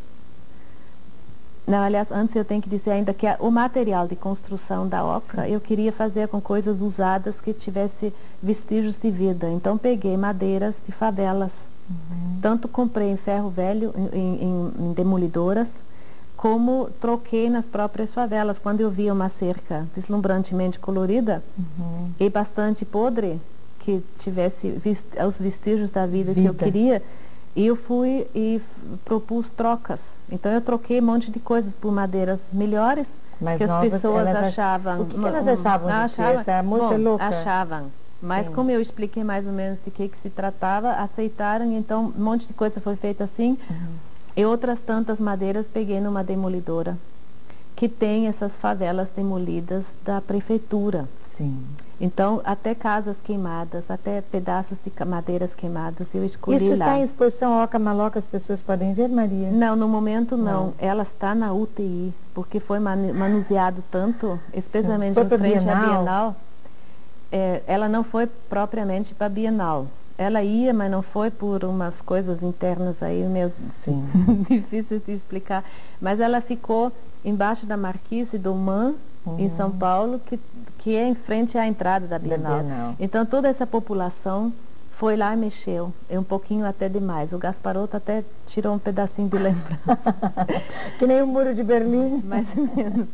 Não, aliás, antes eu tenho que dizer ainda que o material de construção da oca, eu queria fazer com coisas usadas que tivesse vestígios de vida. Então peguei madeiras de favelas. Tanto comprei em ferro velho, em demolidoras, como troquei nas próprias favelas. Quando eu via uma cerca deslumbrantemente colorida e bastante podre, que tivesse os vestígios da vida que eu queria, eu fui e propus trocas. Então eu troquei um monte de coisas por madeiras melhores, mais que novas, as pessoas achavam. O que elas achavam de ti? Essa moça é louca? Achavam. Mas como eu expliquei mais ou menos de que se tratava, aceitaram, então um monte de coisa foi feita assim. E outras tantas madeiras peguei numa demolidora, que tem essas favelas demolidas da prefeitura. Sim. Então, até casas queimadas, até pedaços de madeiras queimadas, eu escolhi lá. Isso está em exposição Oca Maloca, as pessoas podem ver, Maria? Não, no momento não. Ela está na UTI, porque foi manuseado tanto, especialmente em frente à Bienal. Ela não foi propriamente para a Bienal. Ela ia, mas não foi por umas coisas internas aí, meio difíceis de explicar. Mas ela ficou embaixo da Marquise do MAN, em São Paulo, que é em frente à entrada da Bienal. Então toda essa população foi lá e mexeu, um pouquinho até demais. O Gasparotto até tirou um pedacinho de lembrança. Que nem o Muro de Berlim. Mais ou menos.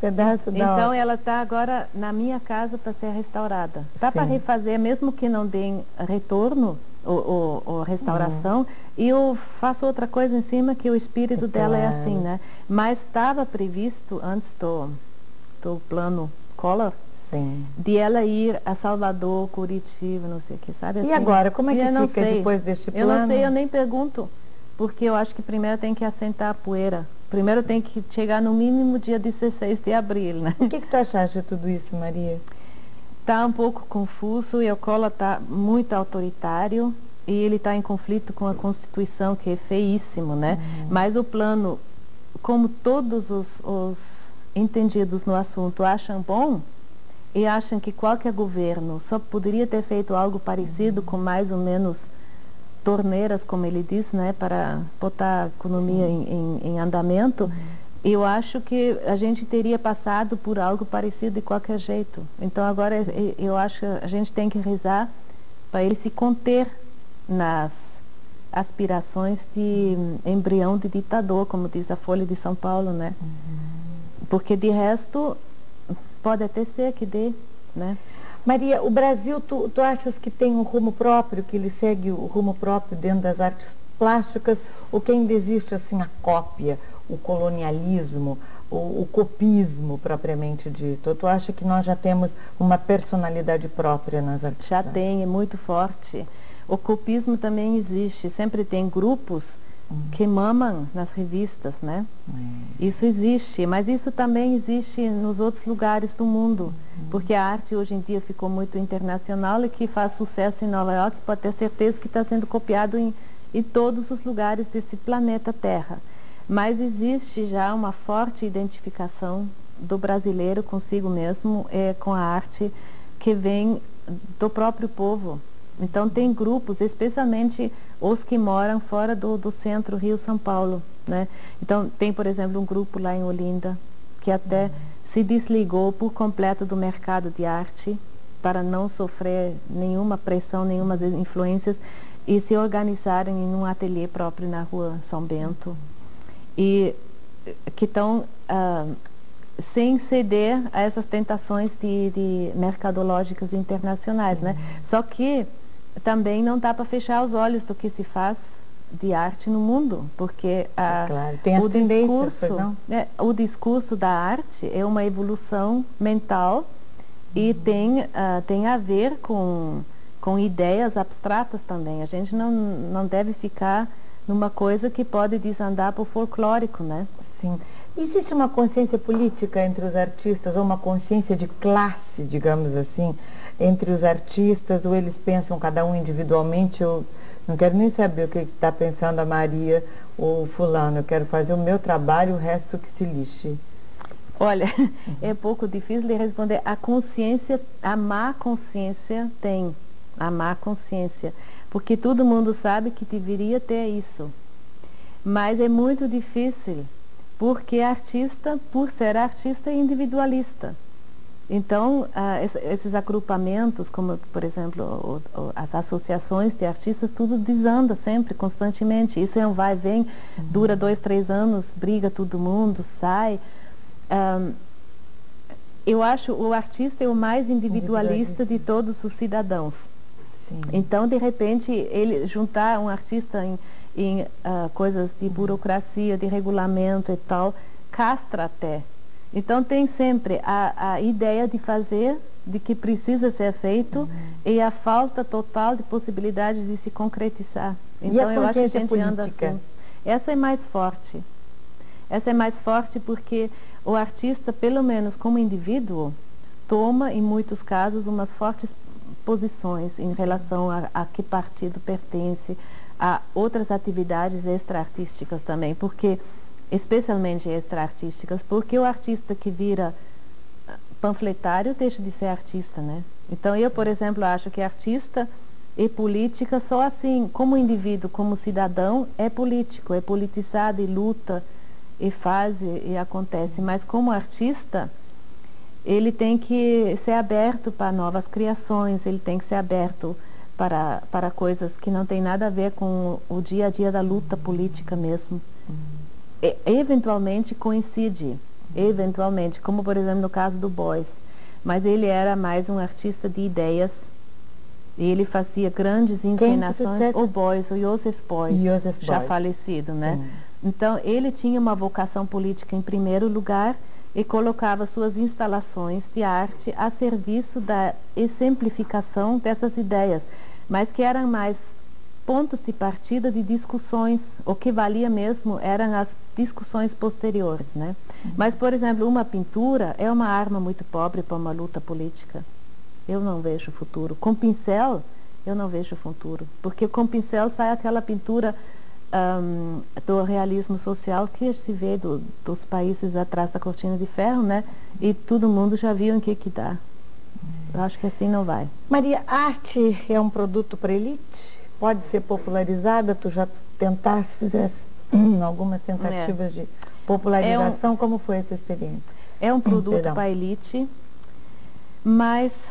Pedaço da Então ela está agora na minha casa para ser restaurada. Dá para refazer, mesmo que não dê retorno ou restauração, e eu faço outra coisa em cima, que o espírito dela é assim, né? Mas estava previsto antes do plano Collor, de ela ir a Salvador, Curitiba, não sei o que, sabe? Assim, e agora, como é que fica depois deste plano? Eu não sei, eu nem pergunto, porque eu acho que primeiro tem que assentar a poeira. Primeiro tem que chegar no mínimo dia 16 de abril, né? O que tu achaste de tudo isso, Maria? Está um pouco confuso, e o Collor está muito autoritário, e ele está em conflito com a Constituição, que é feíssimo, né? Mas o plano, como todos os entendidos no assunto acham bom, e acham que qualquer governo só poderia ter feito algo parecido, com mais ou menos torneiras, como ele diz, né, para botar a economia em andamento, eu acho que a gente teria passado por algo parecido de qualquer jeito. Então agora eu acho que a gente tem que rezar para ele se conter nas aspirações de embrião de ditador, como diz a Folha de São Paulo, né? Porque de resto pode até ser que dê, né? Maria, o Brasil, tu achas que tem um rumo próprio, que ele segue o rumo próprio dentro das artes plásticas, ou que ainda existe assim a cópia, o colonialismo, o copismo propriamente dito? Ou tu acha que nós já temos uma personalidade própria nas artes? Já tem, é muito forte. O copismo também existe, sempre tem grupos que mamam nas revistas, né? Isso existe, mas isso também existe nos outros lugares do mundo, porque a arte hoje em dia ficou muito internacional, e que faz sucesso em Nova York, pode ter certeza que está sendo copiado em todos os lugares desse planeta Terra. Mas existe já uma forte identificação do brasileiro consigo mesmo, com a arte que vem do próprio povo. Então tem grupos, especialmente os que moram fora do centro Rio-São Paulo, né? Então tem, por exemplo, um grupo lá em Olinda, que até se desligou por completo do mercado de arte, para não sofrer nenhuma pressão, nenhumas influências, e se organizarem em um ateliê próprio na rua São Bento, e que estão sem ceder a essas tentações de mercadológicas internacionais, né? Só que também não dá para fechar os olhos do que se faz de arte no mundo, porque tem as tendências, o discurso da arte é uma evolução mental, e tem a ver com ideias abstratas também. A gente não deve ficar numa coisa que pode desandar para o folclórico, né? Sim. Existe uma consciência política entre os artistas, ou uma consciência de classe, digamos assim, entre os artistas, ou eles pensam cada um individualmente? Eu não quero nem saber o que está pensando a Maria ou fulano, eu quero fazer o meu trabalho, o resto que se lixe. Olha, é pouco difícil de responder. A consciência, a má consciência tem. a má consciência, porque todo mundo sabe que deveria ter isso, mas é muito difícil, porque artista, por ser artista, é individualista. Então, esses agrupamentos, como, por exemplo, as associações de artistas, tudo desanda sempre, constantemente. Isso é um vai e vem, dura 2, 3 anos, briga todo mundo, sai. Eu acho o artista é o mais individualista de todos os cidadãos. Sim. Então, de repente, ele juntar um artista em coisas de burocracia, de regulamento e tal, castra até. Então tem sempre a ideia de fazer, de que precisa ser feito, e a falta total de possibilidades de se concretizar. Então eu acho que a gente política? Anda assim. Essa é mais forte. Essa é mais forte porque o artista, pelo menos como indivíduo, toma, em muitos casos, umas fortes posições em relação a que partido pertence, a outras atividades extra-artísticas também, porque especialmente extra-artísticas, porque o artista que vira panfletário deixa de ser artista, né? Então eu, por exemplo, acho que artista e política só assim, como indivíduo, como cidadão, é político, é politizado e luta e faz e acontece, mas como artista, ele tem que ser aberto para novas criações, ele tem que ser aberto para coisas que não tem nada a ver com o dia a dia da luta política mesmo. Eventualmente coincide, eventualmente, como por exemplo no caso do Beuys, mas ele era mais um artista de ideias, e ele fazia grandes encenações. O Beuys, o Joseph Beuys, já falecido, né? Sim. Então ele tinha uma vocação política em primeiro lugar e colocava suas instalações de arte a serviço da exemplificação dessas ideias, mas que eram mais pontos de partida de discussões. O que valia mesmo eram as discussões posteriores, né? Mas, por exemplo, uma pintura é uma arma muito pobre para uma luta política. Eu não vejo futuro. Com pincel, eu não vejo futuro. Porque com pincel sai aquela pintura do realismo social que se vê dos países atrás da cortina de ferro, né? E todo mundo já viu em que dá. Eu acho que assim não vai. Maria, arte é um produto para elite? Pode ser popularizada? Tu já tentaste, fizesse algumas tentativas de popularização? Como foi essa experiência? É um produto para a elite, mas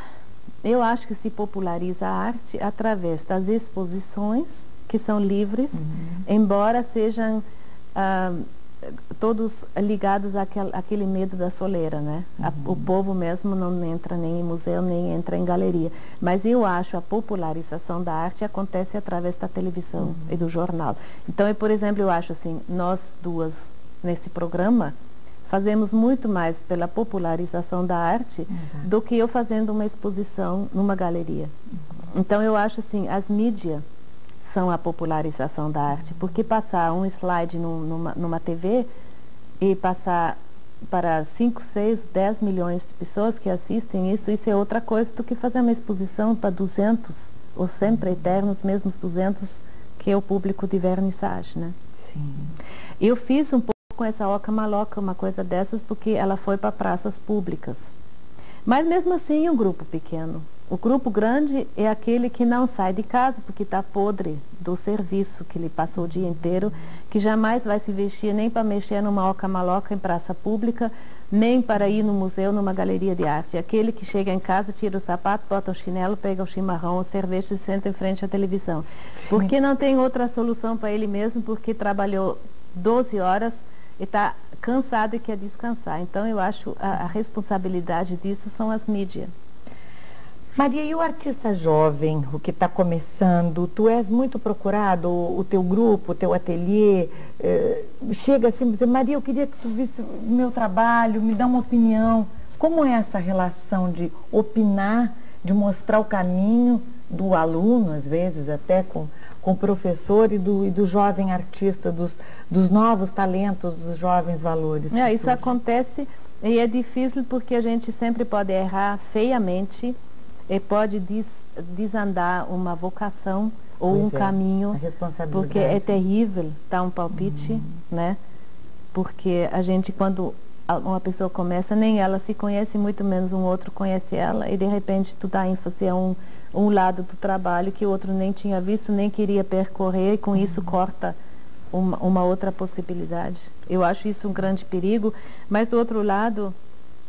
eu acho que se populariza a arte através das exposições, que são livres, embora sejam todos ligados àquele medo da soleira, né? O povo mesmo não entra nem em museu, nem entra em galeria. Mas eu acho a popularização da arte acontece através da televisão e do jornal. Então, por exemplo, eu acho assim, nós duas, nesse programa, fazemos muito mais pela popularização da arte do que eu fazendo uma exposição numa galeria. Então, eu acho assim, as mídias são a popularização da arte, porque passar um slide numa TV e passar para 5, 6, 10 milhões de pessoas que assistem isso é outra coisa do que fazer uma exposição para 200, ou sempre eternos, mesmos 200, que é o público de vernissage, né? Sim. Eu fiz um pouco com essa Oca Maloca, uma coisa dessas, porque ela foi para praças públicas. Mas mesmo assim, um grupo pequeno. O grupo grande é aquele que não sai de casa porque está podre do serviço que ele passou o dia inteiro, que jamais vai se vestir nem para mexer numa oca maloca em praça pública, nem para ir no museu, numa galeria de arte. É aquele que chega em casa, tira o sapato, bota o chinelo, pega o chimarrão, a cerveja e se senta em frente à televisão. Porque não tem outra solução para ele mesmo, porque trabalhou 12 horas e está cansado e quer descansar. Então eu acho a responsabilidade disso são as mídias. Maria, e o artista jovem, o que está começando, tu és muito procurado, o teu grupo, o teu ateliê, chega assim, dizer, Maria, eu queria que tu visse o meu trabalho, me dá uma opinião. Como é essa relação de opinar, de mostrar o caminho do aluno, às vezes, até com o professor e do jovem artista, dos novos talentos, dos jovens valores? Isso acontece e é difícil porque a gente sempre pode errar feiamente, e pode desandar uma vocação ou um caminho, porque é terrível dar um palpite, né? Porque a gente, quando uma pessoa começa, nem ela se conhece, muito menos um outro conhece ela, e de repente tu dá ênfase a um lado do trabalho que o outro nem tinha visto, nem queria percorrer, e com isso corta uma outra possibilidade. Eu acho isso um grande perigo, mas do outro lado,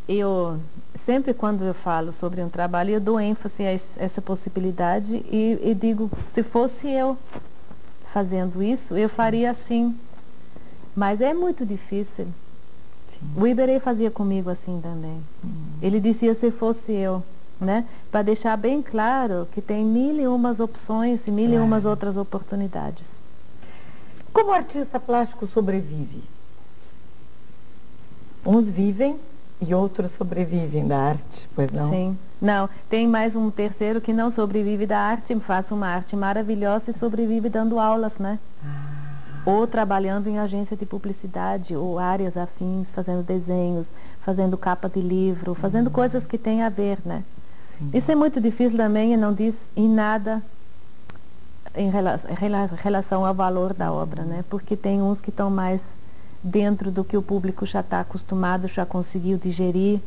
eu sempre quando eu falo sobre um trabalho, eu dou ênfase a essa possibilidade e digo, se fosse eu fazendo isso, eu faria assim. Mas é muito difícil. Sim. O Iberê fazia comigo assim também. Ele dizia, se fosse eu, né? Para deixar bem claro que tem mil e umas opções e mil e umas outras oportunidades. Como o artista plástico sobrevive? Uns vivem e outros sobrevivem da arte, pois não? Sim. Não, tem mais um terceiro que não sobrevive da arte, faz uma arte maravilhosa e sobrevive dando aulas, né? Ou trabalhando em agência de publicidade, ou áreas afins, fazendo desenhos, fazendo capa de livro, fazendo coisas que têm a ver, né? Sim. Isso é muito difícil também e não diz em nada em relação ao valor da obra, né? Porque tem uns que estão mais dentro do que o público já está acostumado, já conseguiu digerir.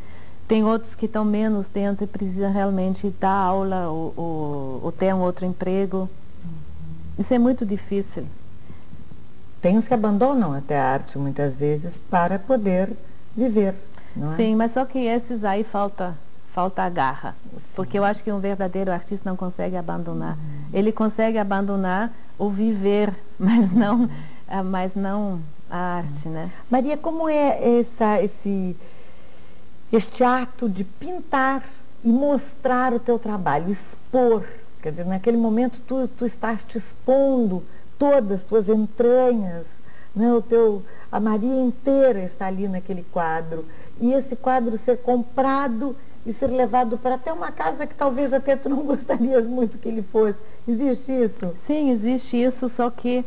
Tem outros que estão menos dentro e precisam realmente dar aula ou ter um outro emprego. Isso é muito difícil. Tem os que abandonam até a arte muitas vezes para poder viver, não é? Sim, mas só que esses aí falta a garra. Sim. Porque eu acho que um verdadeiro artista não consegue abandonar. Ele consegue abandonar o viver, mas não a arte, né? Maria, como é este ato de pintar e mostrar o teu trabalho, expor? Quer dizer, naquele momento tu estás te expondo todas as tuas entranhas, né? A Maria inteira está ali naquele quadro. E esse quadro ser comprado e ser levado para até uma casa que talvez até tu não gostarias muito que ele fosse. Existe isso? Sim, existe isso, só que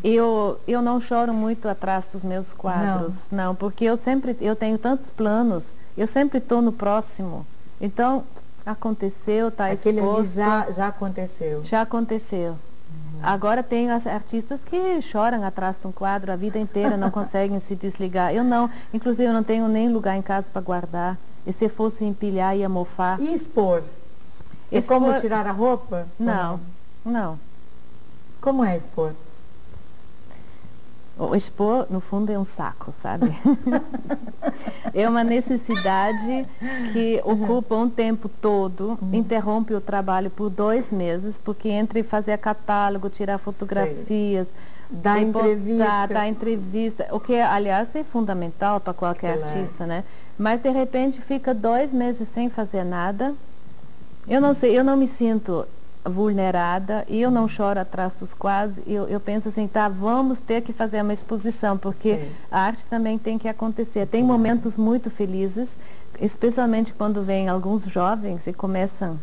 eu não choro muito atrás dos meus quadros. Não, porque eu tenho tantos planos, eu sempre estou no próximo. Então, aconteceu, está exposto. Aquele ali já aconteceu. Já aconteceu. Agora tem as artistas que choram atrás de um quadro a vida inteira, não conseguem se desligar. Eu não, inclusive eu não tenho nem lugar em casa para guardar. E se fosse empilhar, ia mofar. E expor? É como tirar a roupa? Não, não. Como é expor? O expor, no fundo, é um saco, sabe? É uma necessidade que ocupa um tempo todo, interrompe o trabalho por 2 meses, porque entre fazer catálogo, tirar fotografias, dar entrevista, o que, aliás, é fundamental para qualquer artista, né? Mas, de repente, fica 2 meses sem fazer nada. Eu não sei, eu não me sinto vulnerada e eu não choro atrás dos quadros. Eu penso assim, tá, vamos ter que fazer uma exposição, porque a arte também tem que acontecer. Tem momentos muito felizes, especialmente quando vêm alguns jovens e começam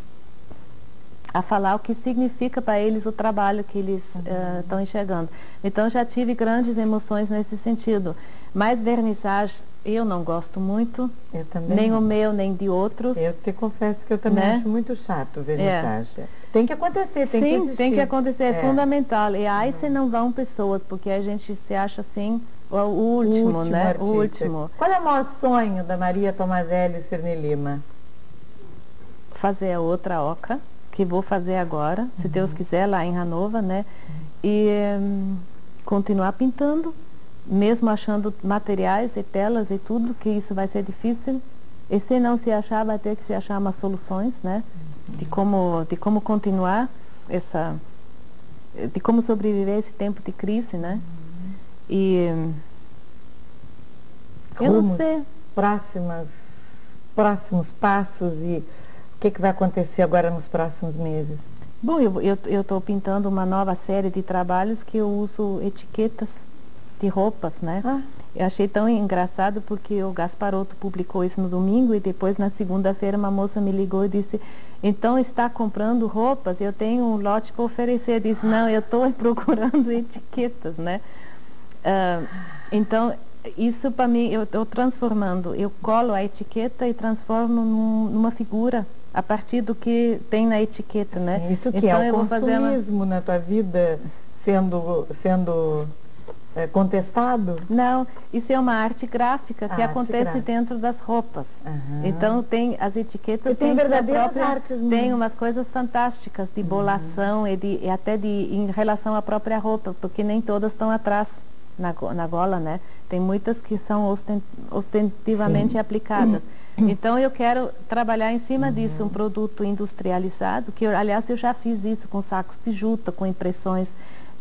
a falar o que significa para eles o trabalho que eles estão enxergando. Então já tive grandes emoções nesse sentido. Mas vernissage eu não gosto muito, eu também nem o meu, nem de outros. Eu te confesso que eu também acho muito chato vernissage. Tem que acontecer, tem que existir. Sim, tem que acontecer, é fundamental. E aí se não vão pessoas, porque a gente se acha assim, o último, né? Artista. O último. Qual é o maior sonho da Maria Tomazelli Cirne Lima? Fazer a outra oca, que vou fazer agora, se Deus quiser, lá em Hannover, né? E continuar pintando, mesmo achando materiais e telas e tudo, que isso vai ser difícil. E se não se achar, vai ter que se achar umas soluções, né? De como continuar de como sobreviver esse tempo de crise, né? E eu não sei. Próximos passos e o que vai acontecer agora nos próximos meses? Bom, eu estou pintando uma nova série de trabalhos que eu uso etiquetas de roupas, né? Eu achei tão engraçado porque o Gasparotto publicou isso no domingo e depois na segunda-feira uma moça me ligou e disse, então está comprando roupas? Eu tenho um lote para oferecer. Eu disse, não, eu estou procurando etiquetas, né? Então, isso para mim, eu estou transformando, eu colo a etiqueta e transformo numa figura a partir do que tem na etiqueta, né? Isso que então, é o consumismo na tua vida sendo contestado? Não, isso é uma arte gráfica que acontece dentro das roupas. Então tem as etiquetas, e tem verdadeiras artes. Tem umas coisas fantásticas de bolação e até em relação à própria roupa, porque nem todas estão atrás na gola, né? Tem muitas que são ostentativamente aplicadas. Então eu quero trabalhar em cima disso, um produto industrializado, que aliás eu já fiz isso com sacos de juta, com impressões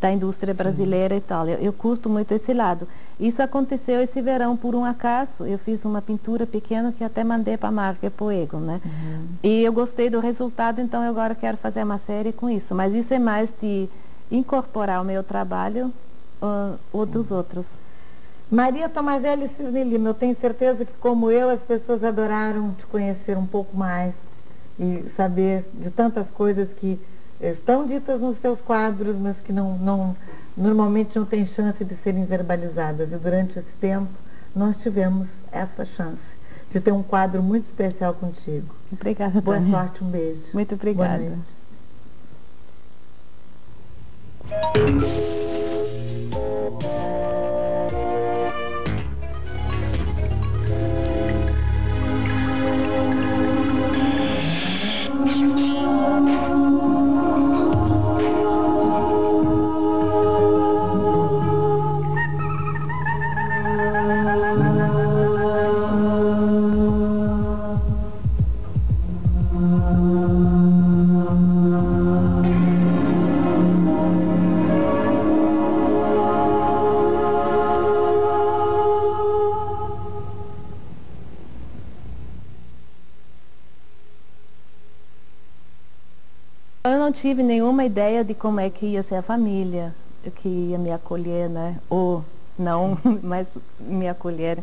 da indústria brasileira e tal. Eu curto muito esse lado. Isso aconteceu esse verão por um acaso. Eu fiz uma pintura pequena que até mandei para a marca Poego, né? E eu gostei do resultado, então eu agora quero fazer uma série com isso. Mas isso é mais de incorporar o meu trabalho ou dos outros. Maria Tomazelli Cirne Lima, eu tenho certeza que, como eu, as pessoas adoraram te conhecer um pouco mais e saber de tantas coisas que estão ditas nos seus quadros, mas que normalmente não têm chance de serem verbalizadas. E durante esse tempo, nós tivemos essa chance de ter um quadro muito especial contigo. Obrigada, Boa Tânia. sorte, um beijo. Muito obrigada. Boa noite. Eu não tive nenhuma ideia de como é que ia ser a família, que ia me acolher, né? Ou não, mas me acolher.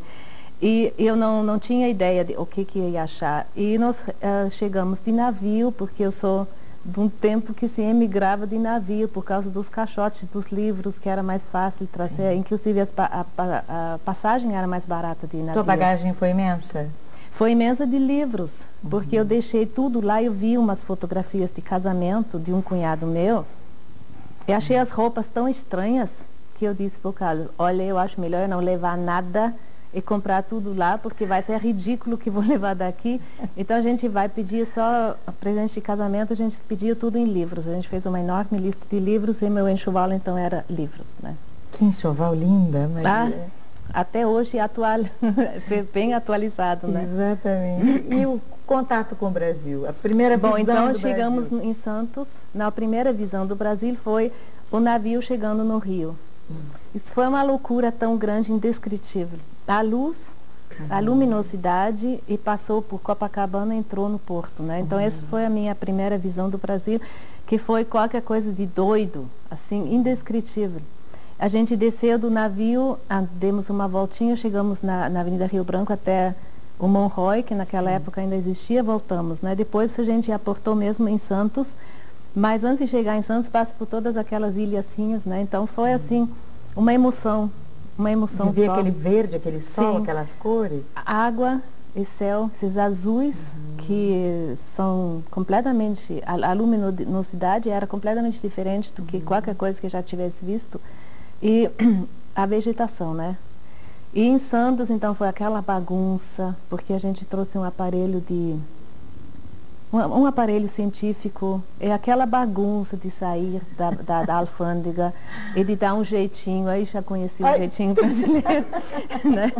E eu não tinha ideia de o que ia achar. E nós chegamos de navio, porque eu sou de um tempo que se emigrava de navio, por causa dos caixotes dos livros, que era mais fácil trazer. Inclusive a passagem era mais barata de navio. Tua bagagem foi imensa? Foi imensa de livros, porque eu deixei tudo lá. Eu vi umas fotografias de casamento de um cunhado meu e achei as roupas tão estranhas que eu disse para o Carlos: olha, eu acho melhor eu não levar nada e comprar tudo lá, porque vai ser ridículo que vou levar daqui. Então a gente vai pedir só presente de casamento, a gente pediu tudo em livros. A gente fez uma enorme lista de livros e meu enxoval então era livros, né? Que enxoval linda, Maria. Até hoje atual, bem atualizado, né? Exatamente. E o contato com o Brasil? A primeira visão do Brasil? Bom, então chegamos em Santos. Na primeira visão do Brasil foi o navio chegando no Rio. Isso foi uma loucura tão grande, indescritível. A luz, a luminosidade, e passou por Copacabana e entrou no porto, né? Então essa foi a minha primeira visão do Brasil, que foi qualquer coisa de doido, assim, indescritível. A gente desceu do navio, demos uma voltinha, chegamos na Avenida Rio Branco até o Monroy, que naquela época ainda existia, voltamos, né? Depois a gente aportou mesmo em Santos, mas antes de chegar em Santos passa por todas aquelas ilhazinhas, né? Então foi assim, uma emoção de ver só. Aquele verde, aquele sol, aquelas cores. Água e céu, esses azuis que são completamente, a luminosidade era completamente diferente do que qualquer coisa que eu já tivesse visto. E a vegetação, né? E em Santos, então, foi aquela bagunça, porque a gente trouxe um aparelho um aparelho científico, é aquela bagunça de sair da alfândega e de dar um jeitinho, aí já conheci o jeitinho brasileiro, né?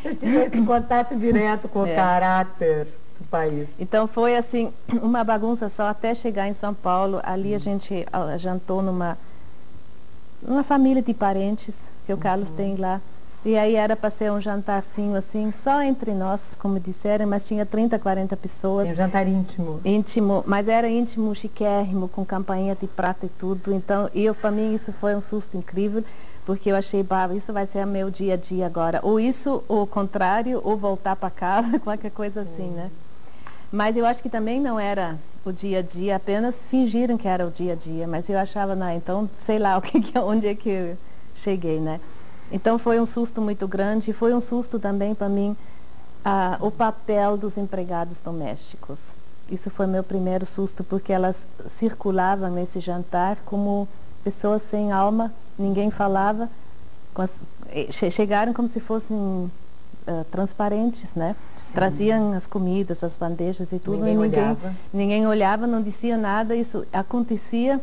Eu tive esse contato direto com o caráter do país. Então foi assim, uma bagunça só até chegar em São Paulo. Ali a gente jantou numa família de parentes que o Carlos tem lá. E aí era para ser um jantarzinho assim, só entre nós, como disseram, mas tinha 30, 40 pessoas. Um jantar íntimo. Íntimo, mas era íntimo, chiquérrimo, com campainha de prata e tudo. Então, para mim isso foi um susto incrível, porque eu achei, isso vai ser o meu dia a dia agora. Ou isso, ou o contrário, ou voltar para casa, qualquer coisa assim, né? Mas eu acho que também não era o dia a dia, apenas fingiram que era o dia a dia. Mas eu achava, não, então, sei lá onde é que eu cheguei, né? Então foi um susto muito grande, e foi um susto também para mim o papel dos empregados domésticos. Isso foi meu primeiro susto, porque elas circulavam nesse jantar como pessoas sem alma, ninguém falava, chegaram como se fossem transparentes, né? Sim. Traziam as comidas, as bandejas e tudo. Ninguém olhava, não dizia nada, isso acontecia.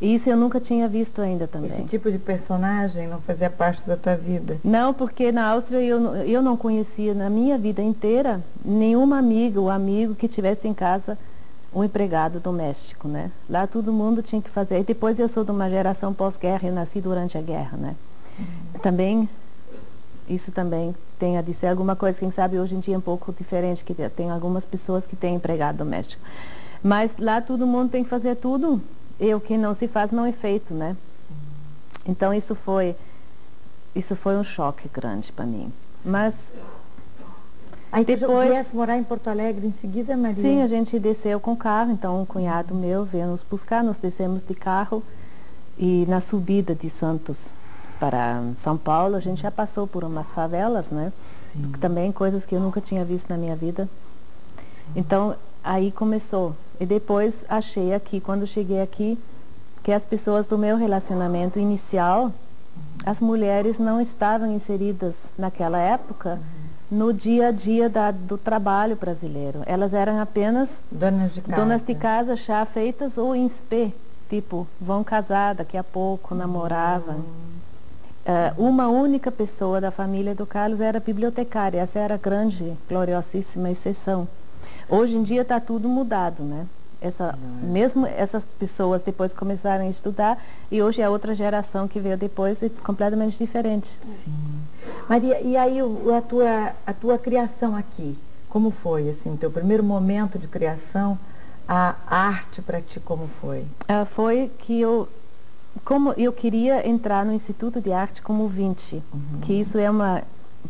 E isso eu nunca tinha visto ainda também. Esse tipo de personagem não fazia parte da tua vida? Não, porque na Áustria eu não conhecia na minha vida inteira nenhuma amiga ou amigo que tivesse em casa um empregado doméstico, né? Lá todo mundo tinha que fazer. E depois eu sou de uma geração pós-guerra, eu nasci durante a guerra, né? Também, isso também tem a dizer alguma coisa, quem sabe hoje em dia é um pouco diferente, que tem algumas pessoas que têm empregado doméstico. Mas lá todo mundo tem que fazer tudo. E o que não se faz não é feito, né? Então isso foi um choque grande para mim. Mas aí depois viesse morar em Porto Alegre em seguida, Maria? Sim, a gente desceu com carro, então um cunhado meu veio nos buscar, nós descemos de carro e na subida de Santos para São Paulo a gente já passou por umas favelas, né? Sim. Também coisas que eu nunca tinha visto na minha vida. Sim. Então aí começou. E depois achei aqui, quando cheguei aqui, que as pessoas do meu relacionamento inicial, as mulheres não estavam inseridas naquela época no dia a dia do trabalho brasileiro. Elas eram apenas donas de casa já feitas ou em spé, tipo, vão casar daqui a pouco, namoravam. Uma única pessoa da família do Carlos era bibliotecária, essa era a grande, gloriosíssima exceção. Hoje em dia está tudo mudado, né? Mesmo essas pessoas depois começaram a estudar e hoje é outra geração que veio depois e completamente diferente. Sim. Maria, e aí a tua criação aqui, como foi, assim, o teu primeiro momento de criação, a arte para ti como foi? Foi que como eu queria entrar no Instituto de Arte como ouvinte, que isso é uma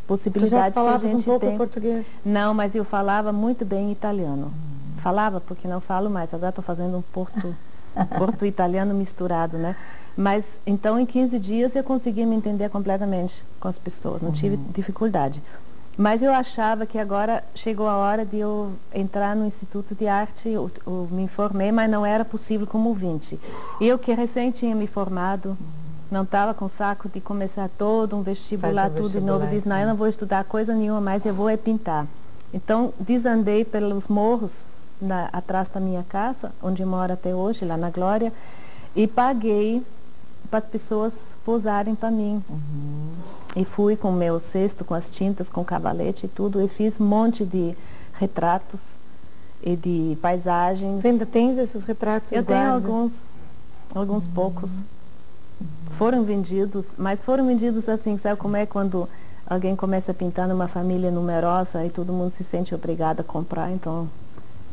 possibilidade que a gente um pouco tem. Português? Não, mas eu falava muito bem italiano. Falava porque não falo mais, agora estou fazendo um porto italiano misturado, né? Mas então em 15 dias eu consegui me entender completamente com as pessoas, não tive dificuldade. Mas eu achava que agora chegou a hora de eu entrar no Instituto de Arte, eu me informei, mas não era possível como ouvinte. Eu que recém tinha me formado, não estava com saco de começar todo um vestibular, tudo de novo. Disse, não, eu não vou estudar coisa nenhuma mais, eu vou pintar. Então, desandei pelos morros, atrás da minha casa, onde moro até hoje, lá na Glória, e paguei para as pessoas posarem para mim. E fui com o meu cesto, com as tintas, com o cavalete e tudo, e fiz um monte de retratos e de paisagens. Você ainda tens esses retratos? Eu tenho alguns poucos. Foram vendidos, mas foram vendidos assim, sabe como é quando alguém começa a pintar numa família numerosa e todo mundo se sente obrigado a comprar, então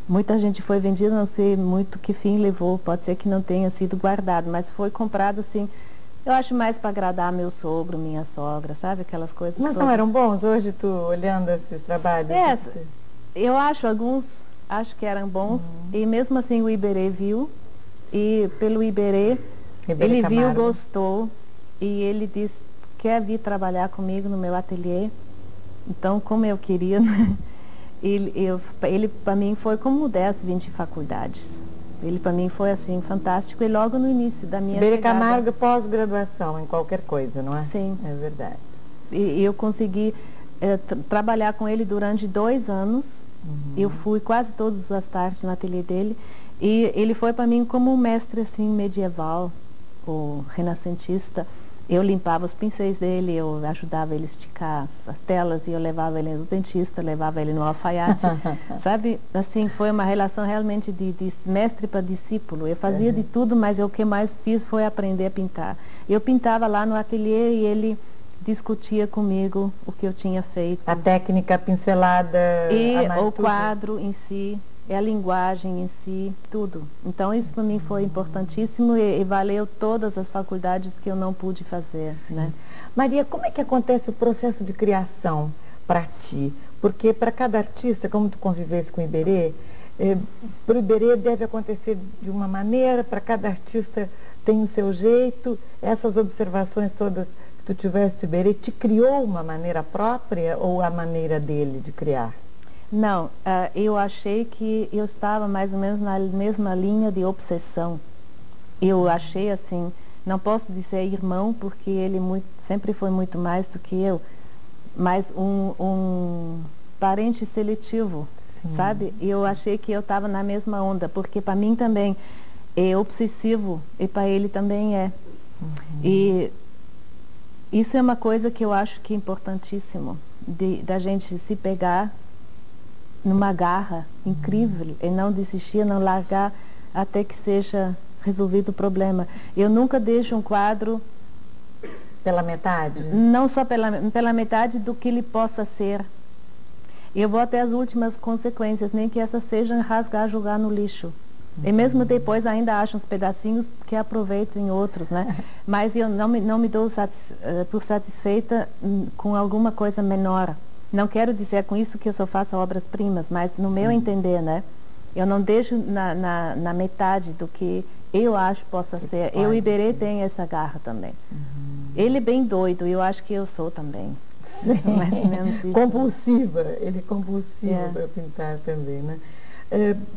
muita gente foi vendida, não sei muito que fim levou, pode ser que não tenha sido guardado, mas foi comprado assim, eu acho mais para agradar meu sogro, minha sogra, sabe, aquelas coisas. Mas não eram bons hoje, tu olhando esses trabalhos? Eu acho que eram bons, e mesmo assim o Iberê viu, e pelo Iberê ele viu, gostou, e ele disse, quer vir trabalhar comigo no meu ateliê? Então, como eu queria, né? Ele para mim foi como 10, 20 faculdades. Ele para mim foi assim, fantástico, e logo no início da minha chegada. Camargo, pós-graduação em qualquer coisa, não é? Sim. É verdade. E eu consegui trabalhar com ele durante 2 anos. Eu fui quase todas as tardes no ateliê dele, e ele foi para mim como um mestre assim, medieval, o renascentista. Eu limpava os pincéis dele, eu ajudava ele a esticar as telas, e eu levava ele no dentista, levava ele no alfaiate, sabe? Assim, foi uma relação realmente de mestre para discípulo. Eu fazia de tudo, mas o que mais fiz foi aprender a pintar. Eu pintava lá no ateliê e ele discutia comigo o que eu tinha feito. A técnica, a pincelada, e o quadro em si. É a linguagem em si, tudo. Então isso para mim foi importantíssimo e valeu todas as faculdades que eu não pude fazer, né? Maria, como é que acontece o processo de criação para ti? Porque para cada artista, como tu convivesse com o Iberê, para o Iberê deve acontecer de uma maneira, para cada artista tem o seu jeito. Essas observações todas que tu tiveste do Iberê, te criou uma maneira própria ou a maneira dele de criar? Não, eu achei que eu estava mais ou menos na mesma linha de obsessão. Eu achei assim, não posso dizer irmão, porque ele sempre foi muito mais do que eu, mas um parente seletivo, sabe? E eu achei que eu estava na mesma onda, porque para mim também é obsessivo e para ele também é. E isso é uma coisa que eu acho que é importantíssimo, da gente se pegar numa garra incrível e não desistir, não largar até que seja resolvido o problema. Eu nunca deixo um quadro pela metade? Não só pela metade do que ele possa ser. Eu vou até as últimas consequências, nem que essas sejam rasgar, jogar no lixo. E mesmo depois ainda acho uns pedacinhos que aproveito em outros, né? Mas eu não me dou por satisfeita com alguma coisa menor. Não quero dizer com isso que eu só faço obras-primas, mas no meu entender, né? Eu não deixo na metade do que eu acho possa ser. Eu e Iberê tem essa garra também. Ele é bem doido, eu acho que eu sou também. Mais ou menos isso. Compulsiva, ele é compulsivo para pintar também, né?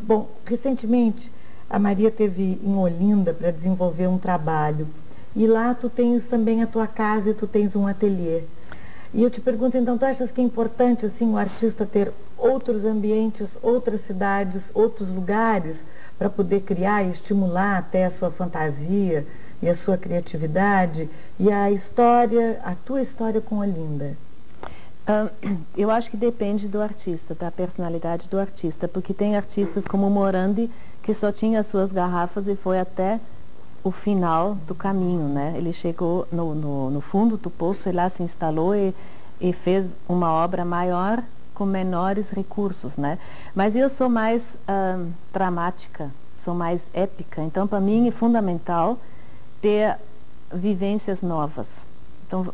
Bom, recentemente a Maria teve em Olinda para desenvolver um trabalho e lá tu tens também a tua casa e tu tens um ateliê. E eu te pergunto, então, tu achas que é importante assim o artista ter outros ambientes, outras cidades, outros lugares para poder criar e estimular até a sua fantasia e a sua criatividade e a tua história com Olinda? Eu acho que depende do artista, da personalidade do artista, porque tem artistas como Morandi que só tinha as suas garrafas e foi até o final do caminho, né? Ele chegou no fundo do poço e lá se instalou e fez uma obra maior com menores recursos, né? Mas eu sou mais dramática, sou mais épica, então para mim é fundamental ter vivências novas. Então,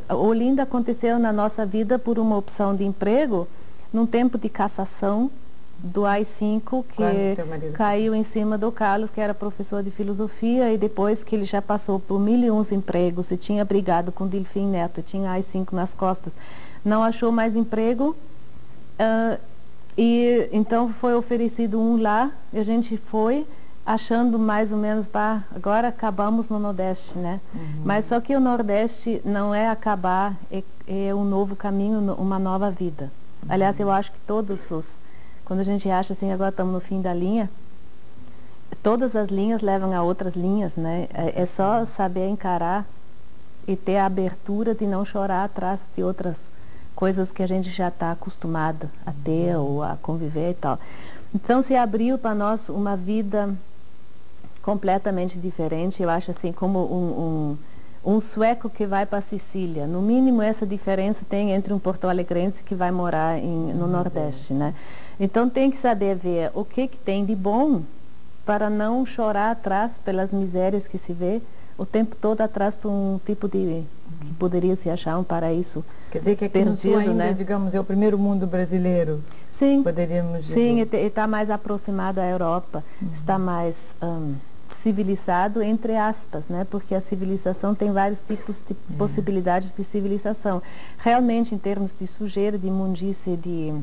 Olinda aconteceu na nossa vida por uma opção de emprego, num tempo de cassação do AI-5, que caiu em cima do Carlos, que era professor de filosofia, e depois que ele já passou por 1001 empregos e tinha brigado com Delfim Neto, tinha AI-5 nas costas, não achou mais emprego, e então foi oferecido um lá, e a gente foi, achando mais ou menos, agora acabamos no Nordeste, né? Mas só que o Nordeste não é acabar, é um novo caminho, uma nova vida. Aliás, eu acho que quando a gente acha assim, agora estamos no fim da linha, todas as linhas levam a outras linhas, né? É só saber encarar e ter a abertura de não chorar atrás de outras coisas que a gente já está acostumado a ter ou a conviver e tal. Então se abriu para nós uma vida completamente diferente, eu acho assim, como um sueco que vai para a Sicília. No mínimo essa diferença tem entre um porto-alegrense que vai morar no Nordeste, né? Então tem que saber ver o que tem de bom para não chorar atrás pelas misérias que se vê o tempo todo atrás de um tipo de que poderia se achar um paraíso. Quer dizer que aqui perdido, no Sul ainda, né? Digamos, é o primeiro mundo brasileiro. Sim, poderíamos dizer. Sim, está mais aproximado à Europa, está mais civilizado, entre aspas, né? Porque a civilização tem vários tipos de possibilidades de civilização. Realmente, em termos de sujeira, de imundície, de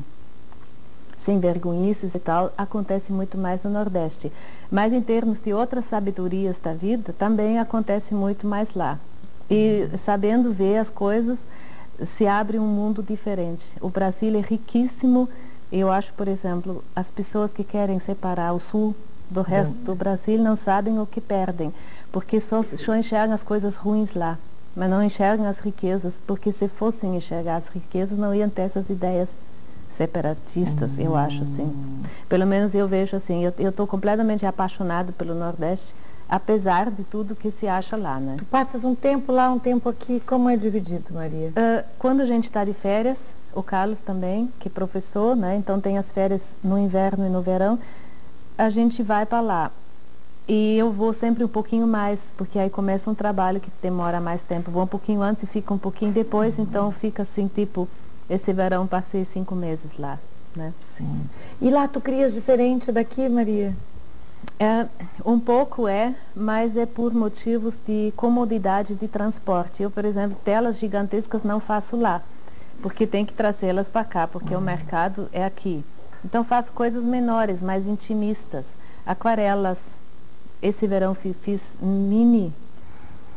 sem vergonhices e tal, acontece muito mais no Nordeste. Mas em termos de outras sabedorias da vida, também acontece muito mais lá. E sabendo ver as coisas, se abre um mundo diferente. O Brasil é riquíssimo. Eu acho, por exemplo, as pessoas que querem separar o Sul do resto do Brasil não sabem o que perdem, porque só enxergam as coisas ruins lá, mas não enxergam as riquezas, porque se fossem enxergar as riquezas, não iam ter essas ideias separatistas, eu acho assim. Pelo menos eu vejo assim, eu estou completamente apaixonada pelo Nordeste, apesar de tudo que se acha lá, né? Tu passas um tempo lá, um tempo aqui, como é dividido, Maria? Quando a gente está de férias, o Carlos também, que é professor, né? Então tem as férias no inverno e no verão, a gente vai para lá. E eu vou sempre um pouquinho mais, porque aí começa um trabalho que demora mais tempo. Vou um pouquinho antes e fico um pouquinho depois, então fica assim, tipo, esse verão passei 5 meses lá, né? Sim. E lá tu crias diferente daqui, Maria? Um pouco mas é por motivos de comodidade de transporte. Eu, por exemplo, telas gigantescas não faço lá, porque tem que trazê-las para cá, porque o mercado é aqui. Então faço coisas menores, mais intimistas. Aquarelas. Esse verão fiz mini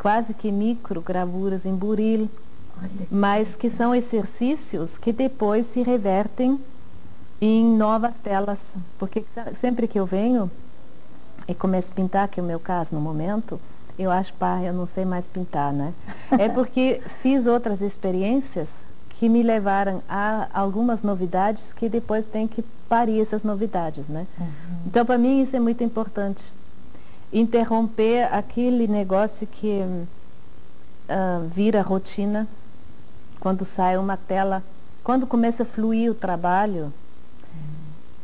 quase que microgravuras em buril, mas que são exercícios que depois se revertem em novas telas. Porque sempre que eu venho e começo a pintar, que é o meu caso no momento, eu acho, pá, eu não sei mais pintar, né? É porque fiz outras experiências que me levaram a algumas novidades que depois tem que parir essas novidades, né? Então, para mim, isso é muito importante. Interromper aquele negócio que vira rotina, quando sai uma tela, quando começa a fluir o trabalho,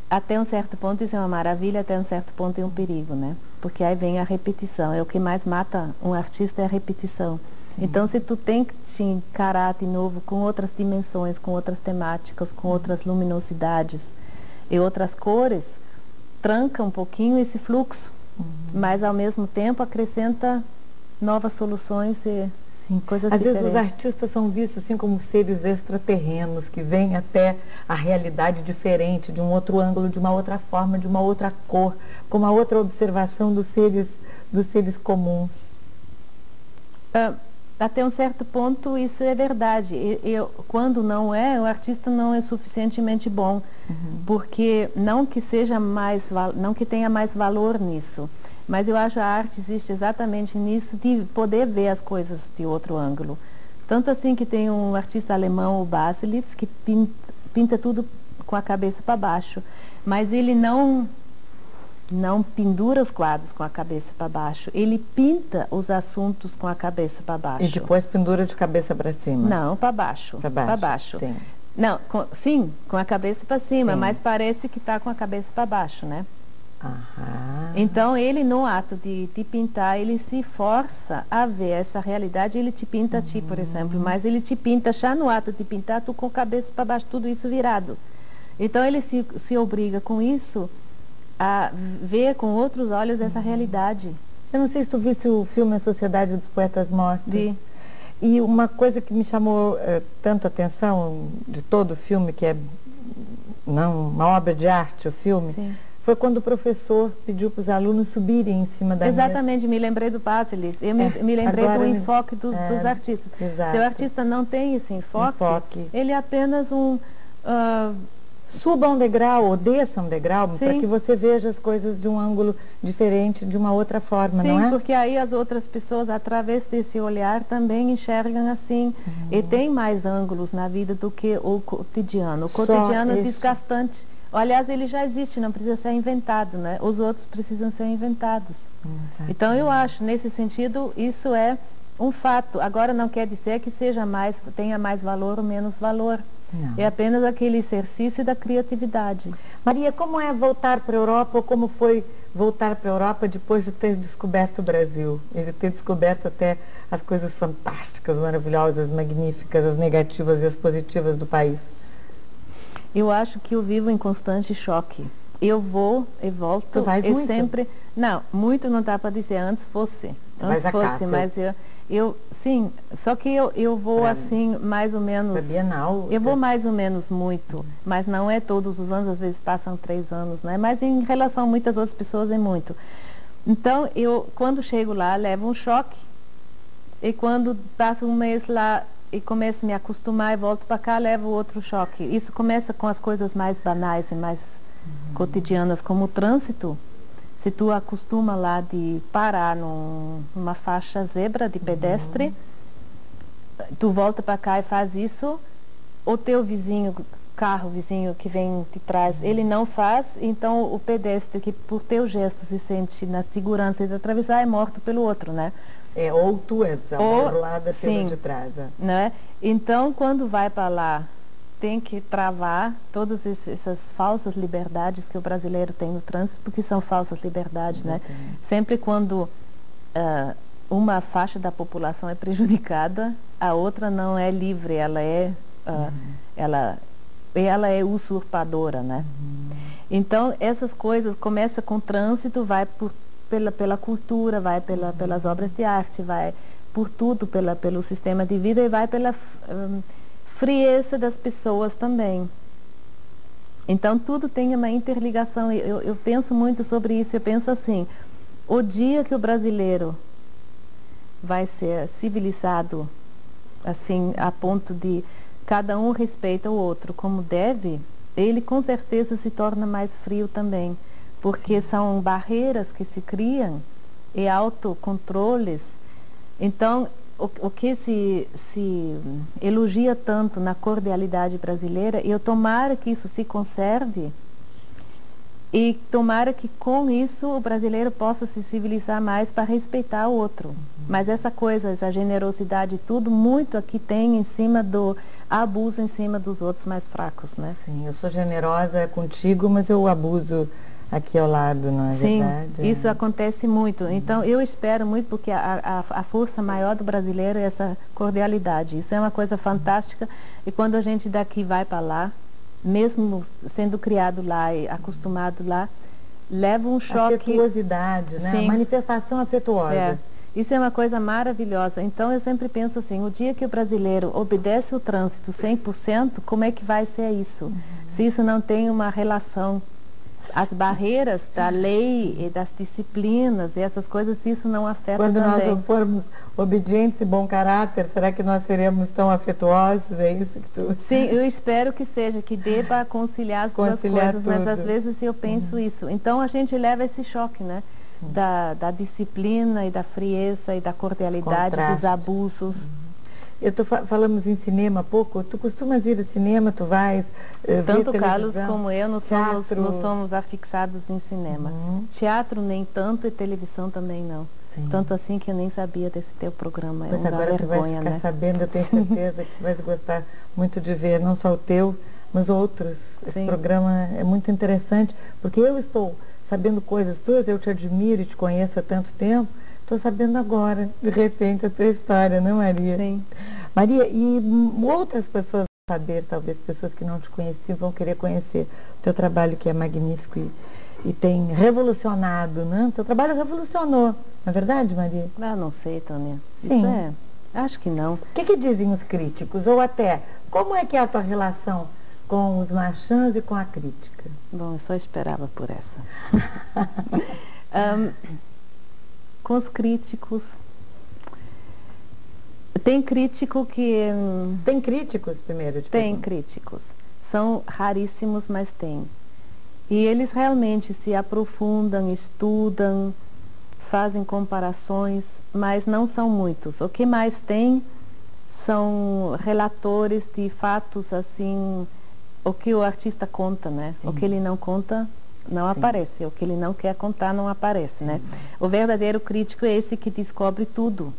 até um certo ponto isso é uma maravilha, até um certo ponto é um perigo, né? Porque aí vem a repetição, é o que mais mata um artista é a repetição. Sim. Então, se tu tem que te encarar de novo com outras dimensões, com outras temáticas, com outras luminosidades e outras cores, tranca um pouquinho esse fluxo, mas ao mesmo tempo acrescenta novas soluções e coisas Às diferentes. vezes os artistas são vistos assim como seres extraterrenos, que vêm até a realidade diferente, de um outro ângulo, de uma outra forma, de uma outra cor, com uma outra observação dos seres comuns. Até um certo ponto isso é verdade. Quando não é, o artista não é suficientemente bom, porque não que seja não que tenha mais valor nisso, mas eu acho que a arte existe exatamente nisso, de poder ver as coisas de outro ângulo. Tanto assim que tem um artista alemão, o Baselitz, que pinta tudo com a cabeça para baixo, mas ele não pendura os quadros com a cabeça para baixo, ele pinta os assuntos com a cabeça para baixo. E depois pendura de cabeça para cima? Não, para baixo. Para baixo. Sim. Não, sim, com a cabeça para cima, sim, mas parece que está com a cabeça para baixo, né? Então ele, no ato de pintar, ele se força a ver essa realidade. Ele te pinta a ti, por exemplo, mas ele te pinta já no ato de pintar, tu com a cabeça para baixo, tudo isso virado. Então ele se obriga com isso a ver com outros olhos essa realidade. Eu não sei se tu viste o filme A Sociedade dos Poetas Mortos. Vi. E uma coisa que me chamou tanto a atenção de todo o filme, que é uma obra de arte, o filme, sim, foi quando o professor pediu para os alunos subirem em cima da mesa. Exatamente, me lembrei do Baselitz. Eu me lembrei do enfoque dos artistas. Exato. Se o artista não tem esse enfoque. Ele é apenas suba um degrau ou desça um degrau, para que você veja as coisas de um ângulo diferente, de uma outra forma, não é? Sim, porque aí as outras pessoas, através desse olhar, também enxergam assim. E tem mais ângulos na vida do que o cotidiano. O cotidiano é desgastante. Aliás, ele já existe, não precisa ser inventado, né? Os outros precisam ser inventados. Exatamente. Então, eu acho, nesse sentido, isso é um fato. Agora, não quer dizer que tenha mais valor ou menos valor. Não. É apenas aquele exercício da criatividade. Maria, como é voltar para a Europa, ou como foi voltar para a Europa depois de ter descoberto o Brasil? E de ter descoberto até as coisas fantásticas, maravilhosas, magníficas, as negativas e as positivas do país? Eu acho que eu vivo em constante choque. Eu vou e volto. Tu vais muito? Sempre... Não, muito não dá para dizer, antes fosse. Antes fosse, mas sim, só que eu vou assim, mais ou menos... Para Bienal? Eu vou mais ou menos muito, mas não é todos os anos, às vezes passam 3 anos, né? Mas em relação a muitas outras pessoas é muito. Então, quando chego lá, levo um choque, e quando passo um mês lá e começo a me acostumar e volto para cá, levo outro choque. Isso começa com as coisas mais banais e mais cotidianas, como o trânsito. Se tu acostuma lá de parar numa faixa zebra de pedestre, tu volta para cá e faz isso, o teu vizinho, vizinho que vem de trás, ele não faz, então o pedestre que por teu gesto se sente na segurança de atravessar é morto pelo outro, né? Ou tu és amarrolada pelo de trás. Né? Então, quando vai para lá, tem que travar todas essas falsas liberdades que o brasileiro tem no trânsito, porque são falsas liberdades, né? Sempre quando uma faixa da população é prejudicada, a outra não é livre, ela é usurpadora, né? Então, essas coisas começam com o trânsito, vai pela cultura, vai pelas obras de arte, vai por tudo, pelo sistema de vida e vai pela frieza das pessoas também. Então, tudo tem uma interligação. Eu penso muito sobre isso. Eu penso assim, o dia que o brasileiro vai ser civilizado, assim, a ponto de cada um respeita o outro como deve, ele com certeza se torna mais frio também, porque são barreiras que se criam e autocontroles. Então, o que se elogia tanto na cordialidade brasileira, e eu tomara que isso se conserve, e tomara que com isso o brasileiro possa se civilizar mais para respeitar o outro. Mas essa coisa, essa generosidade, tudo, muito aqui tem em cima do abuso em cima dos outros mais fracos, né? Sim, eu sou generosa contigo, mas eu abuso aqui ao lado, não é verdade? Sim, isso acontece muito. Então, eu espero muito, porque a força maior do brasileiro é essa cordialidade. Isso é uma coisa fantástica. E quando a gente daqui vai para lá, mesmo sendo criado lá e acostumado lá, leva um choque. Afetuosidade, né? Sim. Manifestação afetuosa. É. Isso é uma coisa maravilhosa. Então, eu sempre penso assim, o dia que o brasileiro obedece o trânsito 100%, como é que vai ser isso? Se isso não tem uma relação, as barreiras da lei e das disciplinas e essas coisas, se isso não afeta Quando também. nós formos obedientes e bom caráter, será que nós seremos tão afetuosos? É isso que tu... Sim, eu espero que seja, que dê para conciliar as duas coisas, mas às vezes eu penso isso. Então, a gente leva esse choque, né? Da disciplina e da frieza e da cordialidade, dos abusos. Falamos em cinema há pouco. Tu costumas ir ao cinema, tu vais tanto ver Carlos televisão, como eu não somos afixados em cinema. Teatro nem tanto e televisão também não. Sim. Tanto assim que eu nem sabia desse teu programa. Mas agora tu vais ficar sabendo, eu tenho certeza que tu vais gostar muito de ver, não só o teu, mas outros. Esse programa é muito interessante, porque eu estou sabendo coisas tuas, eu te admiro e te conheço há tanto tempo, estou sabendo agora, de repente, a tua história, não, Maria? Sim. Maria, e outras pessoas vão saber, talvez pessoas que não te conheciam, vão querer conhecer o teu trabalho, que é magnífico e tem revolucionado, né? O teu trabalho revolucionou, não é verdade, Maria? Ah, não sei, Tânia. Sim. Isso acho que não. O que dizem os críticos? Ou até, como é que é a tua relação com os marchands e com a crítica? Bom, eu só esperava por essa. Com os críticos, tem crítico que... Tem críticos, primeiro? Tem críticos. São raríssimos, mas tem. E eles realmente se aprofundam, estudam, fazem comparações, mas não são muitos. O que mais tem são relatores de fatos, assim, o que o artista conta, né? Sim. O que ele não conta não aparece, o que ele não quer contar não aparece, né? O verdadeiro crítico é esse que descobre tudo,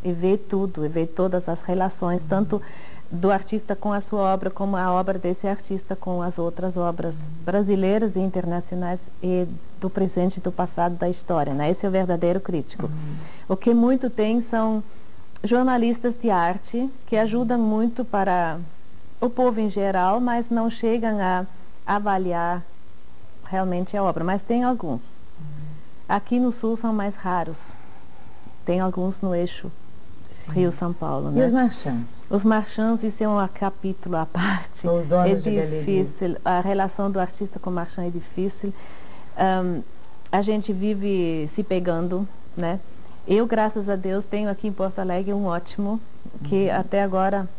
e vê todas as relações, tanto do artista com a sua obra, como a obra desse artista com as outras obras brasileiras e internacionais, e do presente e do passado da história, né? Esse é o verdadeiro crítico. O que muito tem são jornalistas de arte, que ajudam muito para o povo em geral, mas não chegam a avaliar realmente a obra, mas tem alguns. Aqui no Sul são mais raros. Tem alguns no eixo Rio-São Paulo, né? E os marchands? Os marchands, isso é um capítulo à parte. Os donos é difícil. A relação do artista com o marchand é difícil. A gente vive se pegando, né? Eu, graças a Deus, tenho aqui em Porto Alegre um ótimo, que até agora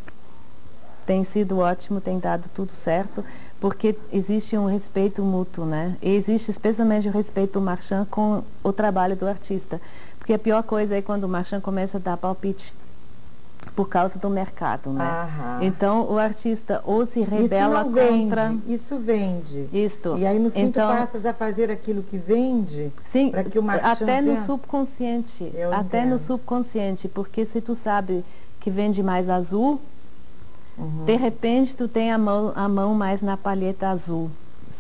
tem sido ótimo, tem dado tudo certo, porque existe um respeito mútuo, né? E existe especialmente o respeito do marchand com o trabalho do artista. Porque a pior coisa é quando o marchand começa a dar palpite por causa do mercado, né? Então, o artista ou se rebela contra... Isso vende. Isto. E aí, no fim, então, tu passas a fazer aquilo que vende? Sim, para que o marchand até no subconsciente. Até no subconsciente, porque se tu sabe que vende mais azul, de repente tu tem a mão mais na palheta azul,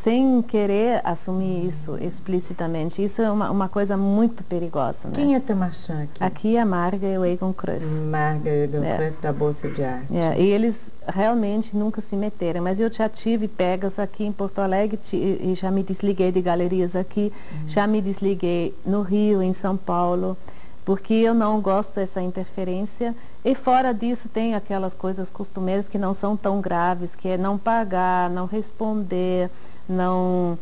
sem querer assumir isso explicitamente. Isso é uma coisa muito perigosa, né? Quem é teu marchand aqui? Aqui é a Marga e o Egon Cruyff. Marga e o Egon Cruyff da Bolsa de Arte. E eles realmente nunca se meteram, mas eu já tive pegas aqui em Porto Alegre e já me desliguei de galerias aqui, já me desliguei no Rio, em São Paulo, porque eu não gosto dessa interferência. E fora disso tem aquelas coisas costumeiras que não são tão graves, que é não pagar, não responder, não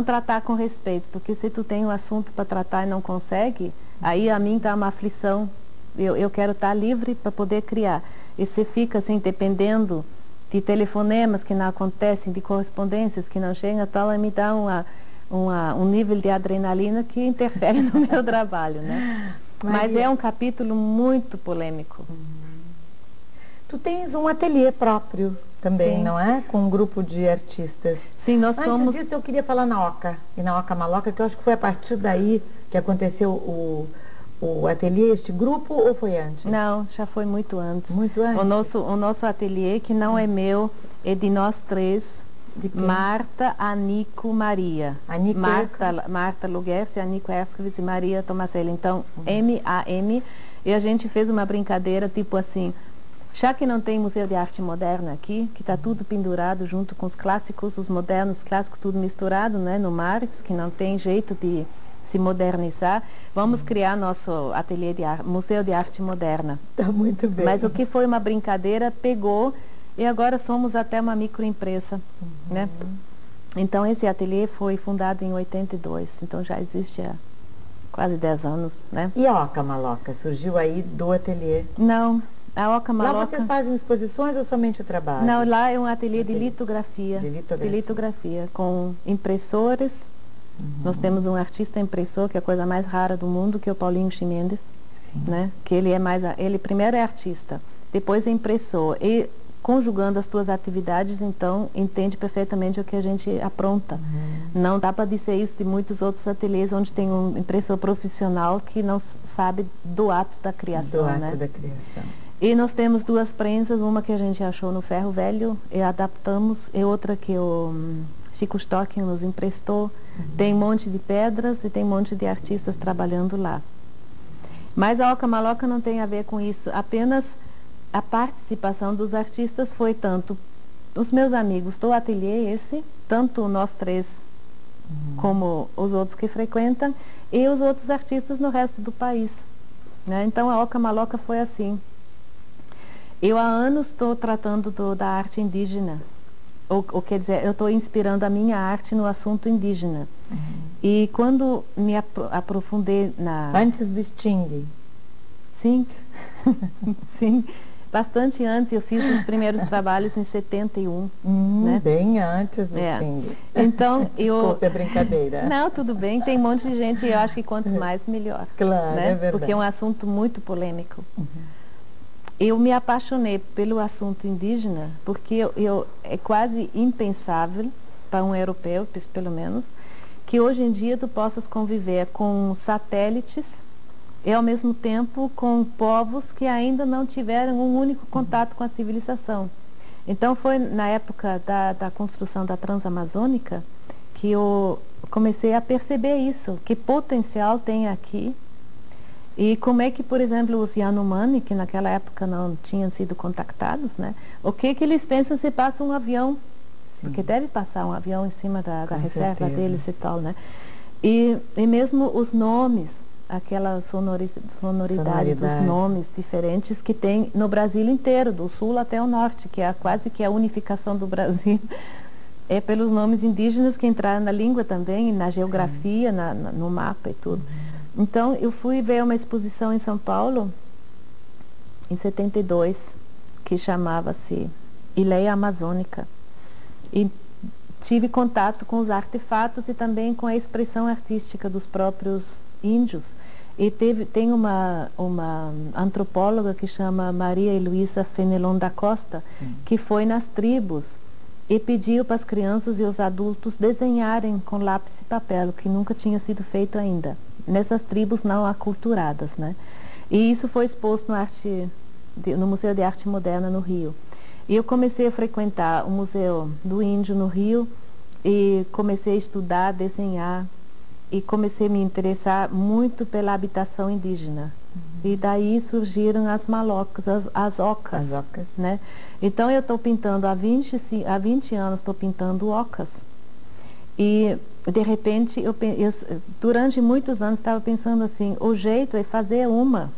tratar com respeito, porque se tu tem um assunto para tratar e não consegue, Aí a mim dá uma aflição, eu quero estar livre para poder criar. E você fica assim, dependendo de telefonemas que não acontecem, de correspondências que não chegam, tal, aí me dá um nível de adrenalina que interfere no meu trabalho, né? Mas é um capítulo muito polêmico. Tu tens um ateliê próprio também, Sim. não é? Com um grupo de artistas. Sim, nós somos... Antes disso, eu queria falar na Oca, e na Oca Maloca, que eu acho que foi a partir daí que aconteceu o ateliê, este grupo, ou foi antes? Não, já foi muito antes. Muito antes? O nosso ateliê, que não é meu, é de nós três. De quem? Marta, Anico, Maria. Anico Marta Luguerce, Anico Herskovitz e Maria Tomaselli. Então, M-A-M. E a gente fez uma brincadeira, tipo assim, já que não tem Museu de Arte Moderna aqui, que está tudo pendurado junto com os clássicos, os modernos, clássicos, tudo misturado, né, no Marx, que não tem jeito de se modernizar, vamos criar nosso ateliê de Museu de Arte Moderna. Tá muito bem. Mas o que foi uma brincadeira, pegou, e agora somos até uma microempresa, né? Então esse ateliê foi fundado em 82, então já existe há quase 10 anos, né? E a Oca Maloca surgiu aí do ateliê? Não, a Oca Maloca... Lá vocês fazem exposições ou somente trabalho? Não, lá é um ateliê de litografia. De litografia. Com impressores. Nós temos um artista impressor, que é a coisa mais rara do mundo, que é o Paulinho Ximendes, né? Que ele primeiro é artista, depois é impressor. E conjugando as tuas atividades, então, entende perfeitamente o que a gente apronta. Não dá para dizer isso de muitos outros ateliês onde tem um impressor profissional que não sabe do ato da criação, do ato da criação. E nós temos duas prensas, uma que a gente achou no Ferro Velho e adaptamos, e outra que o Chico Stocking nos emprestou. Tem um monte de pedras e tem um monte de artistas trabalhando lá. Mas a Oca Maloca não tem a ver com isso, apenas a participação dos artistas foi tanto os meus amigos do ateliê esse, tanto nós três como os outros que frequentam, e os outros artistas no resto do país, né? Então a Oca Maloca foi assim. Eu há anos estou tratando da arte indígena, ou quer dizer, eu estou inspirando a minha arte no assunto indígena. E quando me aprofundei na... Antes do Sting? Sim, sim. Bastante antes, eu fiz os primeiros trabalhos em 71. Né? Bem antes do Sting. Então, Desculpa, é brincadeira. Não, tudo bem, tem um monte de gente e eu acho que quanto mais, melhor. Claro, né? É verdade. Porque é um assunto muito polêmico. Eu me apaixonei pelo assunto indígena, porque é quase impensável, para um europeu, pelo menos, que hoje em dia tu possas conviver com satélites e ao mesmo tempo com povos que ainda não tiveram um único contato com a civilização. Então foi na época da construção da Transamazônica que eu comecei a perceber isso, que potencial tem aqui. E como é que, por exemplo, os Yanomami, que naquela época não tinham sido contactados, né? O que eles pensam se passa um avião? Sim. Porque deve passar um avião em cima da reserva deles e tal, né? E mesmo os nomes, aquela sonoridade dos nomes diferentes que tem no Brasil inteiro, do sul até o norte, que é quase que a unificação do Brasil. É pelos nomes indígenas que entraram na língua também, na geografia, no mapa e tudo. Então, eu fui ver uma exposição em São Paulo, em 72, que chamava-se Ileia Amazônica. E tive contato com os artefatos e também com a expressão artística dos próprios índios. E tem uma antropóloga que chama Maria Heloísa Fenelon da Costa, que foi nas tribos e pediu para as crianças e os adultos desenharem com lápis e papel, o que nunca tinha sido feito ainda, nessas tribos não aculturadas, né? E isso foi exposto no Museu de Arte Moderna no Rio. E eu comecei a frequentar o Museu do Índio no Rio e comecei a estudar, desenhar e comecei a me interessar muito pela habitação indígena. E daí surgiram as malocas, as ocas. As ocas. Né? Então eu estou pintando há 20 anos, estou pintando ocas. E de repente, durante muitos anos estava pensando assim, o jeito é fazer uma.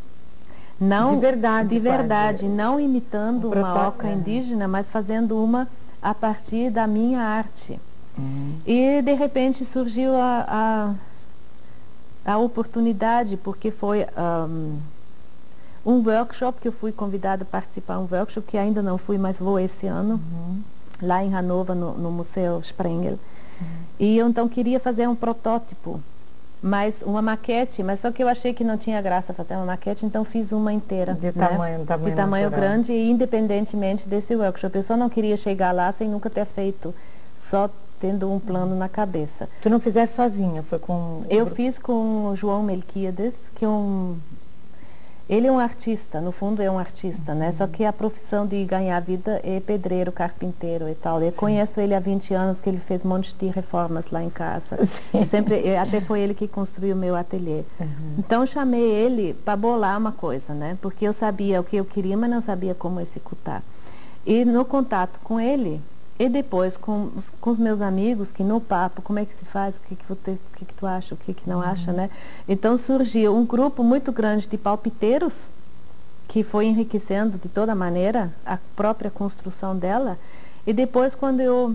Não, de verdade, não imitando uma oca indígena, mas fazendo uma a partir da minha arte. E de repente surgiu a oportunidade, porque foi um workshop que eu fui convidada a participar, um workshop que ainda não fui, mas vou esse ano, lá em Hannover, no Museu Sprengel. E eu então queria fazer um protótipo, uma maquete, mas só que eu achei que não tinha graça fazer uma maquete, então fiz uma inteira. De tamanho natural. Grande, e independentemente desse workshop. Eu só não queria chegar lá sem nunca ter feito, só tendo um plano na cabeça. Tu não fizeste sozinha, foi com... Eu fiz com o João Melquiades, que ele é um artista, no fundo é um artista, né? Só que a profissão de ganhar vida é pedreiro, carpinteiro e tal. Eu conheço ele há 20 anos, que ele fez um monte de reformas lá em casa. Até foi ele que construiu o meu ateliê. Então eu chamei ele para bolar uma coisa, né? Porque eu sabia o que eu queria, mas não sabia como executar. E no contato com ele, e depois com os meus amigos, que no papo, como é que se faz, o que tu acha, o que não acha, né? Então surgiu um grupo muito grande de palpiteiros, que foi enriquecendo de toda maneira a própria construção dela. E depois, quando eu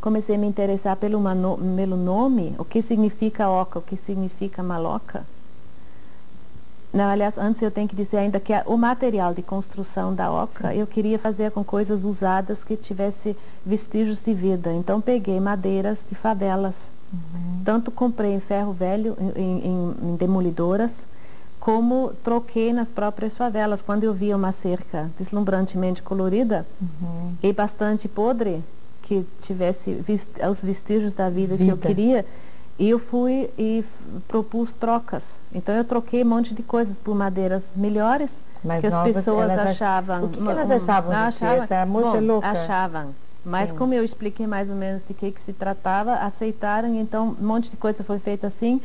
comecei a me interessar pelo nome, o que significa oca, o que significa maloca. Não, aliás, antes eu tenho que dizer ainda que o material de construção da oca, eu queria fazer com coisas usadas que tivesse vestígios de vida. Então peguei madeiras de favelas. Tanto comprei em ferro velho, em demolidoras, como troquei nas próprias favelas. Quando eu via uma cerca deslumbrantemente colorida e bastante podre, que tivesse os vestígios da vida que eu queria, e eu fui e propus trocas. Então eu troquei um monte de coisas por madeiras melhores, que as pessoas achavam... O que elas achavam de ti? Essa moça é louca? Achavam. Mas como eu expliquei mais ou menos de que se tratava, aceitaram, então um monte de coisa foi feita assim.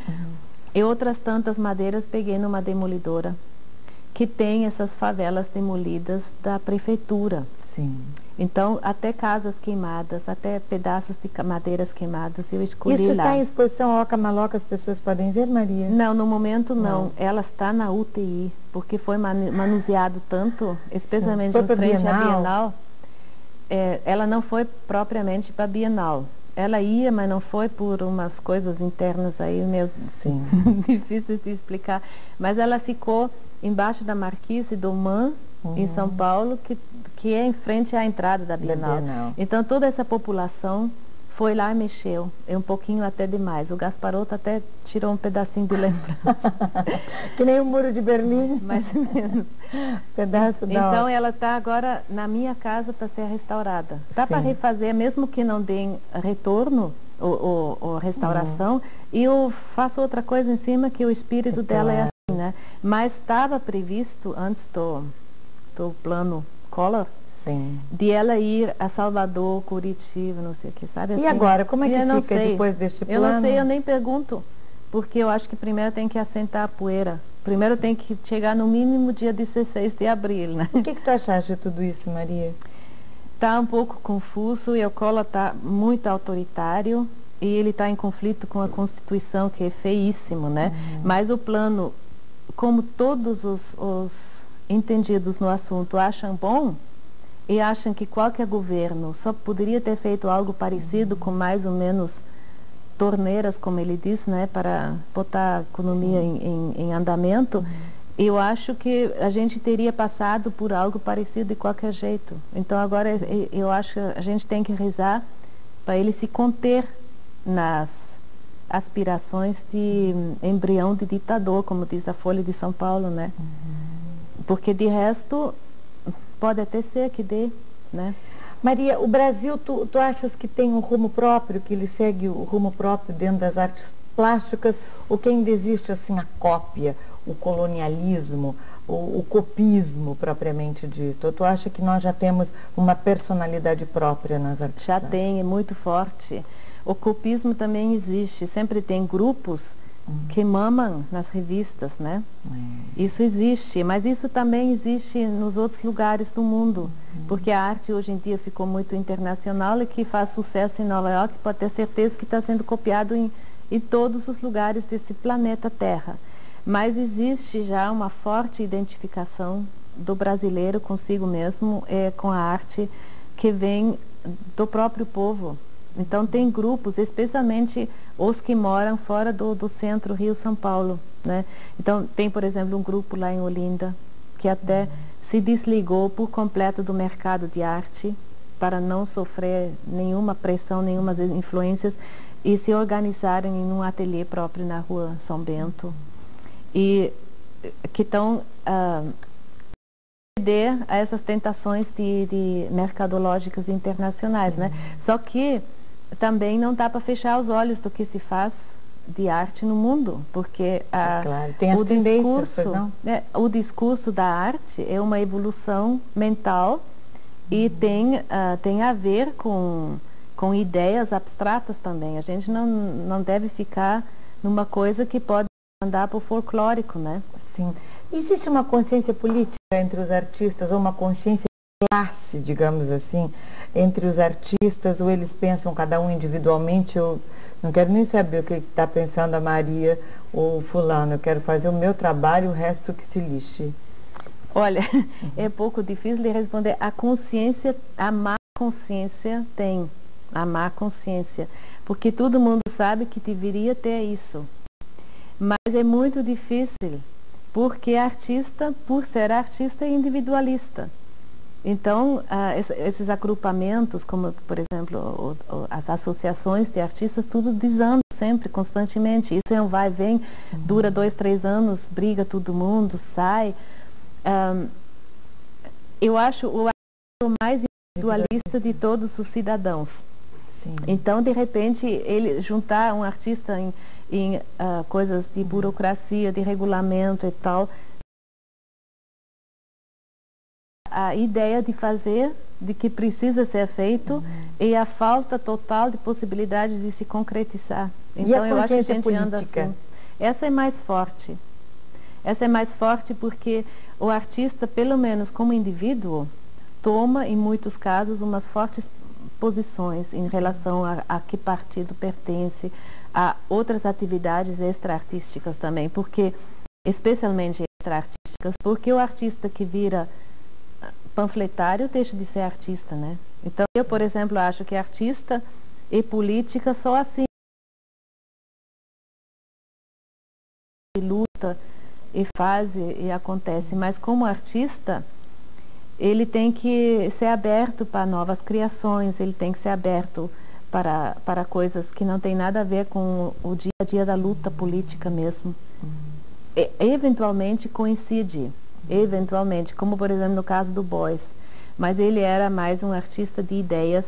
E outras tantas madeiras peguei numa demolidora, que tem essas favelas demolidas da prefeitura. Então, até casas queimadas, até pedaços de madeiras queimadas, eu escolhi lá. Isso está em exposição Oca Maloca, as pessoas podem ver, Maria? Não, no momento não. Ela está na UTI, porque foi manuseado tanto, especialmente em frente à Bienal. Ela não foi propriamente para a Bienal. Ela ia, mas não foi por umas coisas internas aí, meio difíceis de explicar. Mas ela ficou embaixo da Marquise do Man, em São Paulo, que é em frente à entrada da Bienal. Então toda essa população foi lá e mexeu. É um pouquinho até demais. O Gasparotto até tirou um pedacinho de lembrança. Que nem o Muro de Berlim. Mais ou menos. Pedaço da Então ela está agora na minha casa para ser restaurada. Dá para refazer, mesmo que não deem retorno ou restauração. E eu faço outra coisa em cima, que o espírito dela é assim, né? Mas estava previsto, antes do plano Collor, de ela ir a Salvador, Curitiba, não sei o que, sabe? Assim, e agora, como é que fica depois deste plano? Eu não sei, eu nem pergunto, porque eu acho que primeiro tem que assentar a poeira. Primeiro tem que chegar no mínimo dia 16 de abril, né? O que tu achaste de tudo isso, Maria? Está um pouco confuso, e o Collor está muito autoritário, e ele está em conflito com a Constituição, que é feíssimo, né? Mas o plano, como todos os entendidos no assunto acham bom, e acham que qualquer governo só poderia ter feito algo parecido, com mais ou menos torneiras, como ele diz, né, para botar a economia em andamento. Eu acho que a gente teria passado por algo parecido de qualquer jeito. Então agora eu acho que a gente tem que rezar para ele se conter nas aspirações de embrião de ditador, como diz a Folha de São Paulo, né? Porque de resto pode até ser que dê, né? Maria, o Brasil, tu achas que tem um rumo próprio, que ele segue o rumo próprio dentro das artes plásticas, ou que ainda existe assim a cópia, o colonialismo, o copismo propriamente dito? Tu acha que nós já temos uma personalidade própria nas artes Já plásticas? tem, é muito forte. O copismo também existe, sempre tem grupos que mamam nas revistas, né? Isso existe, mas isso também existe nos outros lugares do mundo, porque a arte hoje em dia ficou muito internacional, e que faz sucesso em Nova York, pode ter certeza que está sendo copiado em todos os lugares desse planeta Terra. Mas existe já uma forte identificação do brasileiro consigo mesmo, com a arte que vem do próprio povo Então tem grupos, especialmente os que moram fora do centro Rio-São Paulo, né? Então tem, por exemplo, um grupo lá em Olinda, que até se desligou por completo do mercado de arte, para não sofrer nenhuma pressão, nenhuma influências, e se organizaram em um ateliê próprio na rua São Bento, e que estão ceder a essas tentações de mercadológicas internacionais, né? Só que também não dá para fechar os olhos do que se faz de arte no mundo, porque claro, tem as tendências, não? O discurso da arte é uma evolução mental e tem a ver com ideias abstratas também. A gente não deve ficar numa coisa que pode andar para o folclórico, né? Sim. Existe uma consciência política entre os artistas, ou uma consciência de classe, digamos assim, entre os artistas, ou eles pensam cada um individualmente? Eu não quero nem saber o que está pensando a Maria ou fulano, eu quero fazer o meu trabalho, o resto que se lixe. Olha, é pouco difícil de responder. A consciência, a má consciência tem, a má consciência, porque todo mundo sabe que deveria ter isso, mas é muito difícil, porque artista, por ser artista, é individualista. Então, esses agrupamentos, como, por exemplo, as associações de artistas, tudo desanda sempre, constantemente. Isso é um vai e vem, dura 2, 3 anos, briga todo mundo, sai. Eu acho o artista mais individualista de todos os cidadãos. Sim. Então, de repente, ele juntar um artista em coisas de burocracia, de regulamento e tal, a ideia de fazer, de que precisa ser feito, e a falta total de possibilidades de se concretizar. Então, eu acho que a gente política? Anda assim. Essa é mais forte. Essa é mais forte porque o artista, pelo menos como indivíduo, toma, em muitos casos, umas fortes posições em relação a que partido pertence, a outras atividades extra-artísticas também, porque, especialmente extra-artísticas, porque o artista que vira panfletário deixa de ser artista, né? Então, eu, por exemplo, acho que artista e política só assim luta e faz e acontece, mas como artista, ele tem que ser aberto para novas criações, ele tem que ser aberto para coisas que não tem nada a ver com o dia a dia da luta política mesmo. Eventualmente coincide, eventualmente, como por exemplo no caso do Beuys, mas ele era mais um artista de ideias,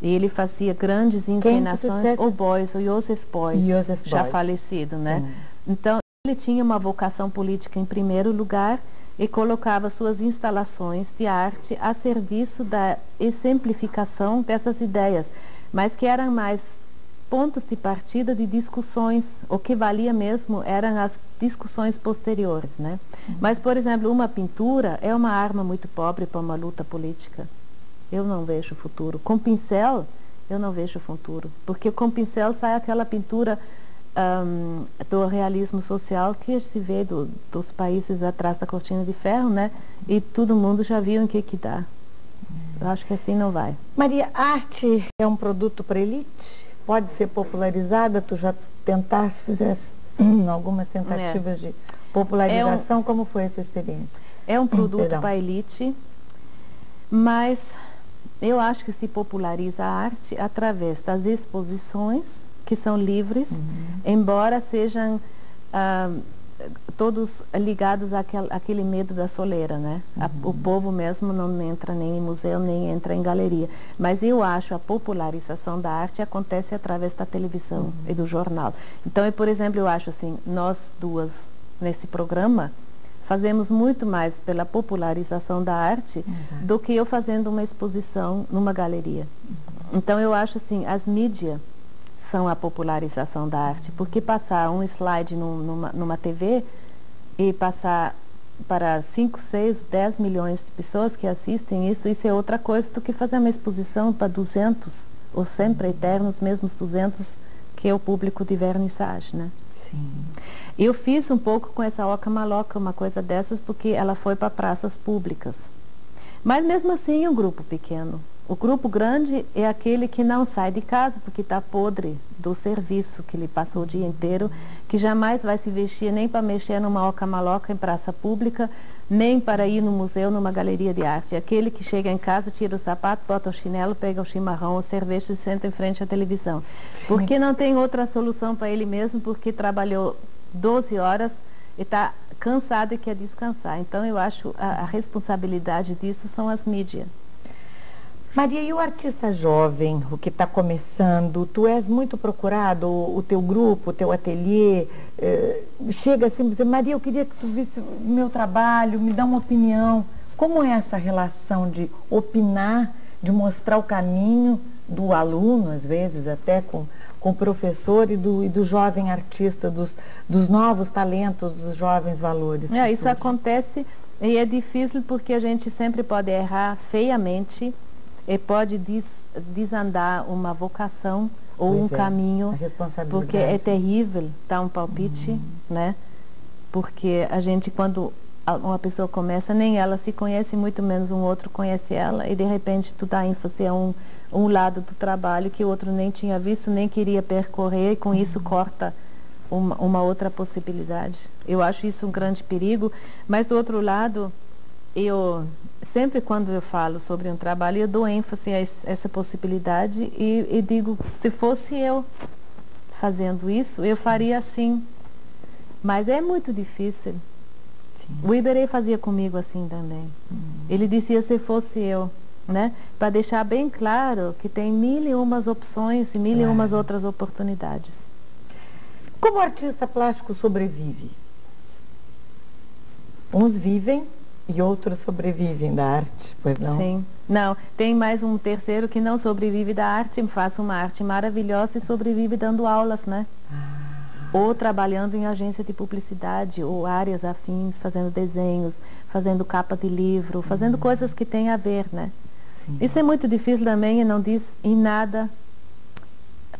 e ele fazia grandes encenações. O Beuys, o Joseph Beuys, já falecido, né? Sim. Então, ele tinha uma vocação política em primeiro lugar e colocava suas instalações de arte a serviço da exemplificação dessas ideias, mas que eram mais pontos de partida de discussões. O que valia mesmo eram as discussões posteriores, né? Mas, por exemplo, uma pintura é uma arma muito pobre para uma luta política. Eu não vejo futuro. Com pincel, eu não vejo futuro, porque com pincel sai aquela pintura do realismo social que se vê dos países atrás da cortina de ferro, né? E todo mundo já viu em que dá. Eu acho que assim não vai. Maria, arte é um produto para elite? Pode ser popularizada? Tu já tentaste, fizesse algumas tentativas de popularização? Como foi essa experiência? É um produto para elite, mas eu acho que se populariza a arte através das exposições, que são livres, embora sejam todos ligados àquele medo da soleira, né? O povo mesmo não entra nem em museu, nem entra em galeria. Mas eu acho a popularização da arte acontece através da televisão e do jornal. Então, por exemplo, eu acho assim, nós duas, nesse programa, fazemos muito mais pela popularização da arte do que eu fazendo uma exposição numa galeria. Então, eu acho assim, as mídias são a popularização da arte, porque passar um slide numa TV e passar para 5, 6, 10 milhões de pessoas que assistem isso é outra coisa do que fazer uma exposição para 200, ou sempre eternos, mesmos 200, que é o público de vernissage, né? Sim. Eu fiz um pouco com essa Oca Maloca, uma coisa dessas, porque ela foi para praças públicas. Mas mesmo assim é um grupo pequeno. O grupo grande é aquele que não sai de casa porque está podre do serviço que ele passou o dia inteiro, que jamais vai se vestir nem para mexer numa oca-maloca em praça pública, nem para ir no museu, numa galeria de arte. É aquele que chega em casa, tira o sapato, bota o chinelo, pega o chimarrão, o cerveja e se senta em frente à televisão. Porque não tem outra solução para ele mesmo, porque trabalhou 12 horas e está cansado e quer descansar. Então eu acho a responsabilidade disso são as mídias. Maria, e o artista jovem, o que está começando, tu és muito procurado, o teu grupo, o teu ateliê, chega assim, dizer, Maria, eu queria que tu visse o meu trabalho, me dá uma opinião. Como é essa relação de opinar, de mostrar o caminho do aluno, às vezes até com o professor e do jovem artista, dos novos talentos, dos jovens valores? Isso acontece e é difícil porque a gente sempre pode errar feiamente e pode desandar uma vocação ou um caminho, porque é terrível dar um palpite, né? Porque a gente, quando uma pessoa começa, nem ela se conhece, muito menos um outro conhece ela, e de repente tu dá ênfase a um lado do trabalho que o outro nem tinha visto, nem queria percorrer, e com isso corta uma outra possibilidade. Eu acho isso um grande perigo, mas do outro lado, sempre quando eu falo sobre um trabalho, eu dou ênfase a essa possibilidade e digo, se fosse eu fazendo isso, eu faria assim. Mas é muito difícil. Sim. O Iberê fazia comigo assim também. Ele dizia, se fosse eu, né? Para deixar bem claro que tem mil e umas opções e mil e umas outras oportunidades. Como o artista plástico sobrevive? Uns vivem e outros sobrevivem da arte, pois não? Sim. Não, tem mais um terceiro que não sobrevive da arte, faz uma arte maravilhosa e sobrevive dando aulas, né? Ou trabalhando em agência de publicidade, ou áreas afins, fazendo desenhos, fazendo capa de livro, fazendo coisas que têm a ver, né? Sim. Isso é muito difícil também e não diz em nada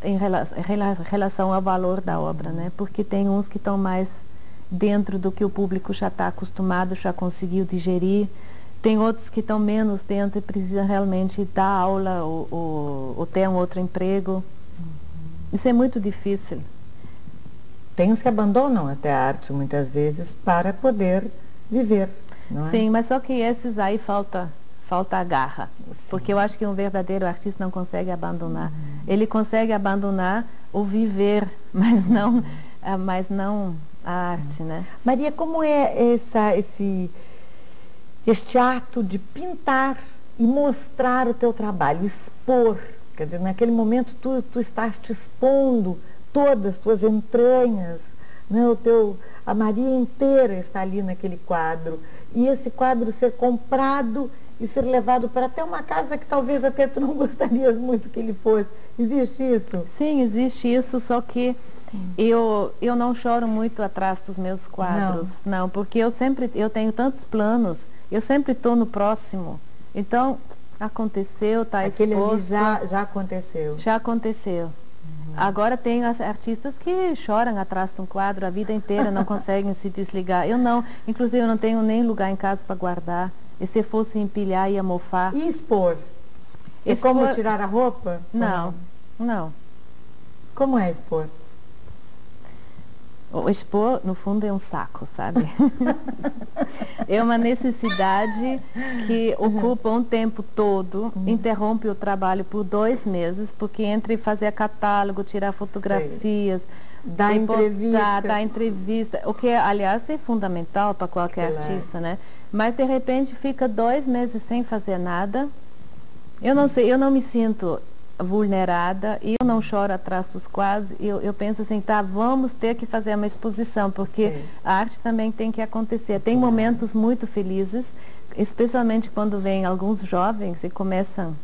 em relação ao valor da obra, né? Porque tem uns que estão mais dentro do que o público já está acostumado, já conseguiu digerir. Tem outros que estão menos dentro e precisam realmente dar aula ou ter um outro emprego. Isso é muito difícil. Tem os que abandonam até a arte, muitas vezes, para poder viver, não é? Sim, mas só que esses aí falta a garra. Sim. Porque eu acho que um verdadeiro artista não consegue abandonar. Ele consegue abandonar o viver, mas não a arte, né? Maria, como é este ato de pintar e mostrar o teu trabalho, expor? Quer dizer, naquele momento tu estás te expondo todas as tuas entranhas, né? A Maria inteira está ali naquele quadro. E esse quadro ser comprado e ser levado para até uma casa que talvez até tu não gostarias muito que ele fosse. Existe isso? Sim, existe isso, só que eu não choro muito atrás dos meus quadros, não, porque eu tenho tantos planos, eu sempre estou no próximo. Então, aconteceu, está exposto. Aquele já aconteceu. Já aconteceu. Agora tem as artistas que choram atrás de um quadro a vida inteira, não conseguem se desligar. Eu não, inclusive eu não tenho nem lugar em casa para guardar. E se fosse empilhar, ia mofar. E expor? E como tirar a roupa? Não, não. Como é expor? O expor, no fundo, é um saco, sabe? É uma necessidade que ocupa um tempo todo, interrompe o trabalho por 2 meses, porque entre fazer catálogo, tirar fotografias, dar entrevista, o que, aliás, é fundamental para qualquer artista, né? Mas, de repente, fica 2 meses sem fazer nada. Eu não sei, eu não me sinto vulnerada, e eu não choro atrás dos quadros. Eu penso assim, tá, vamos ter que fazer uma exposição, porque a arte também tem que acontecer. Tem momentos muito felizes, especialmente quando vêm alguns jovens e começam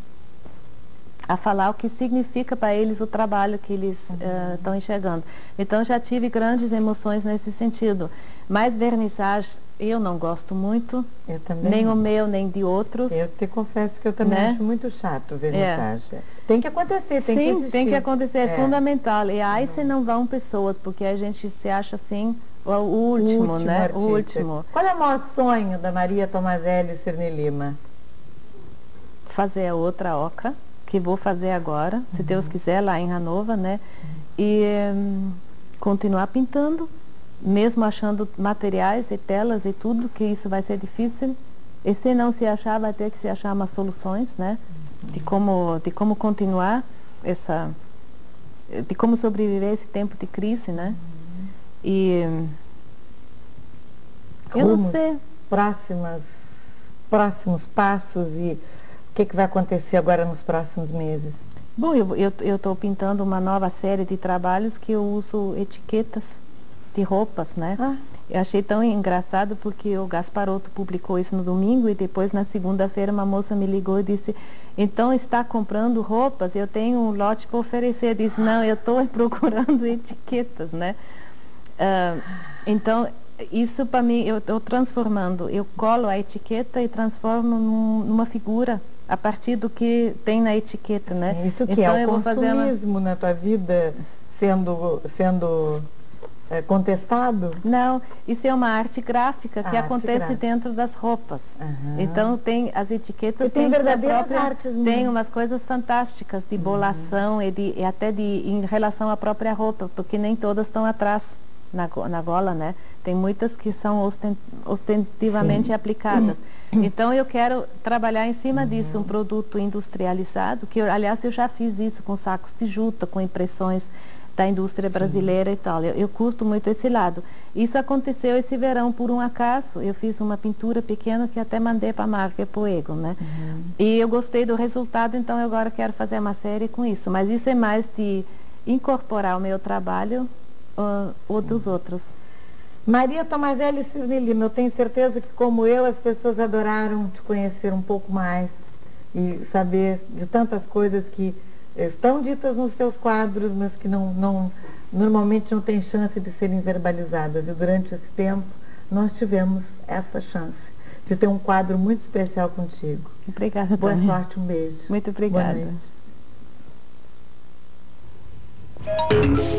a falar o que significa para eles o trabalho que eles estão enxergando. Então já tive grandes emoções nesse sentido. Mas vernissage eu não gosto muito, eu também nem o meu, nem de outros. Eu te confesso que eu também acho muito chato vernissage. Tem que acontecer, tem que existir. Sim, tem que acontecer, é fundamental. E aí se não vão pessoas, porque a gente se acha assim, o último, né? Artista. O último. Qual é o maior sonho da Maria Tomazelli Cirne Lima? fazer a outra oca, que vou fazer agora, se Deus quiser, lá em Hannover, né? E continuar pintando, mesmo achando materiais e telas e tudo, que isso vai ser difícil. E se não se achar, vai ter que se achar umas soluções, né? De como continuar de como sobreviver esse tempo de crise, né? E eu não sei. Próximos passos e o que vai acontecer agora nos próximos meses? Bom, eu estou pintando uma nova série de trabalhos que eu uso etiquetas de roupas, né? Eu achei tão engraçado porque o Gasparotto publicou isso no domingo e depois na segunda-feira uma moça me ligou e disse: então está comprando roupas? Eu tenho um lote para oferecer. Eu disse: não, eu estou procurando etiquetas, né? Então, isso para mim, eu estou transformando, eu colo a etiqueta e transformo numa figura a partir do que tem na etiqueta, né? Sim, isso que então, é o consumismo na tua vida sendo contestado? Não, isso é uma arte gráfica que acontece dentro das roupas. Então tem as etiquetas, tem verdadeiras artes mesmo. Tem umas coisas fantásticas de bolação e até em relação à própria roupa, porque nem todas estão atrás na gola, né? Tem muitas que são ostentativamente aplicadas. Então eu quero trabalhar em cima disso, um produto industrializado, que aliás eu já fiz isso com sacos de juta, com impressões da indústria brasileira e tal. Eu curto muito esse lado. Isso aconteceu esse verão por um acaso. Eu fiz uma pintura pequena que até mandei para a marca Poego, né? E eu gostei do resultado, então eu agora quero fazer uma série com isso. Mas isso é mais de incorporar o meu trabalho ou dos outros. Maria Tomazelli e Cirne Lima, eu tenho certeza que, como eu, as pessoas adoraram te conhecer um pouco mais e saber de tantas coisas que estão ditas nos teus quadros, mas que normalmente não tem chance de serem verbalizadas. E durante esse tempo, nós tivemos essa chance de ter um quadro muito especial contigo. Obrigada, Boa Tânia. sorte, um beijo. Muito obrigada. Boa noite.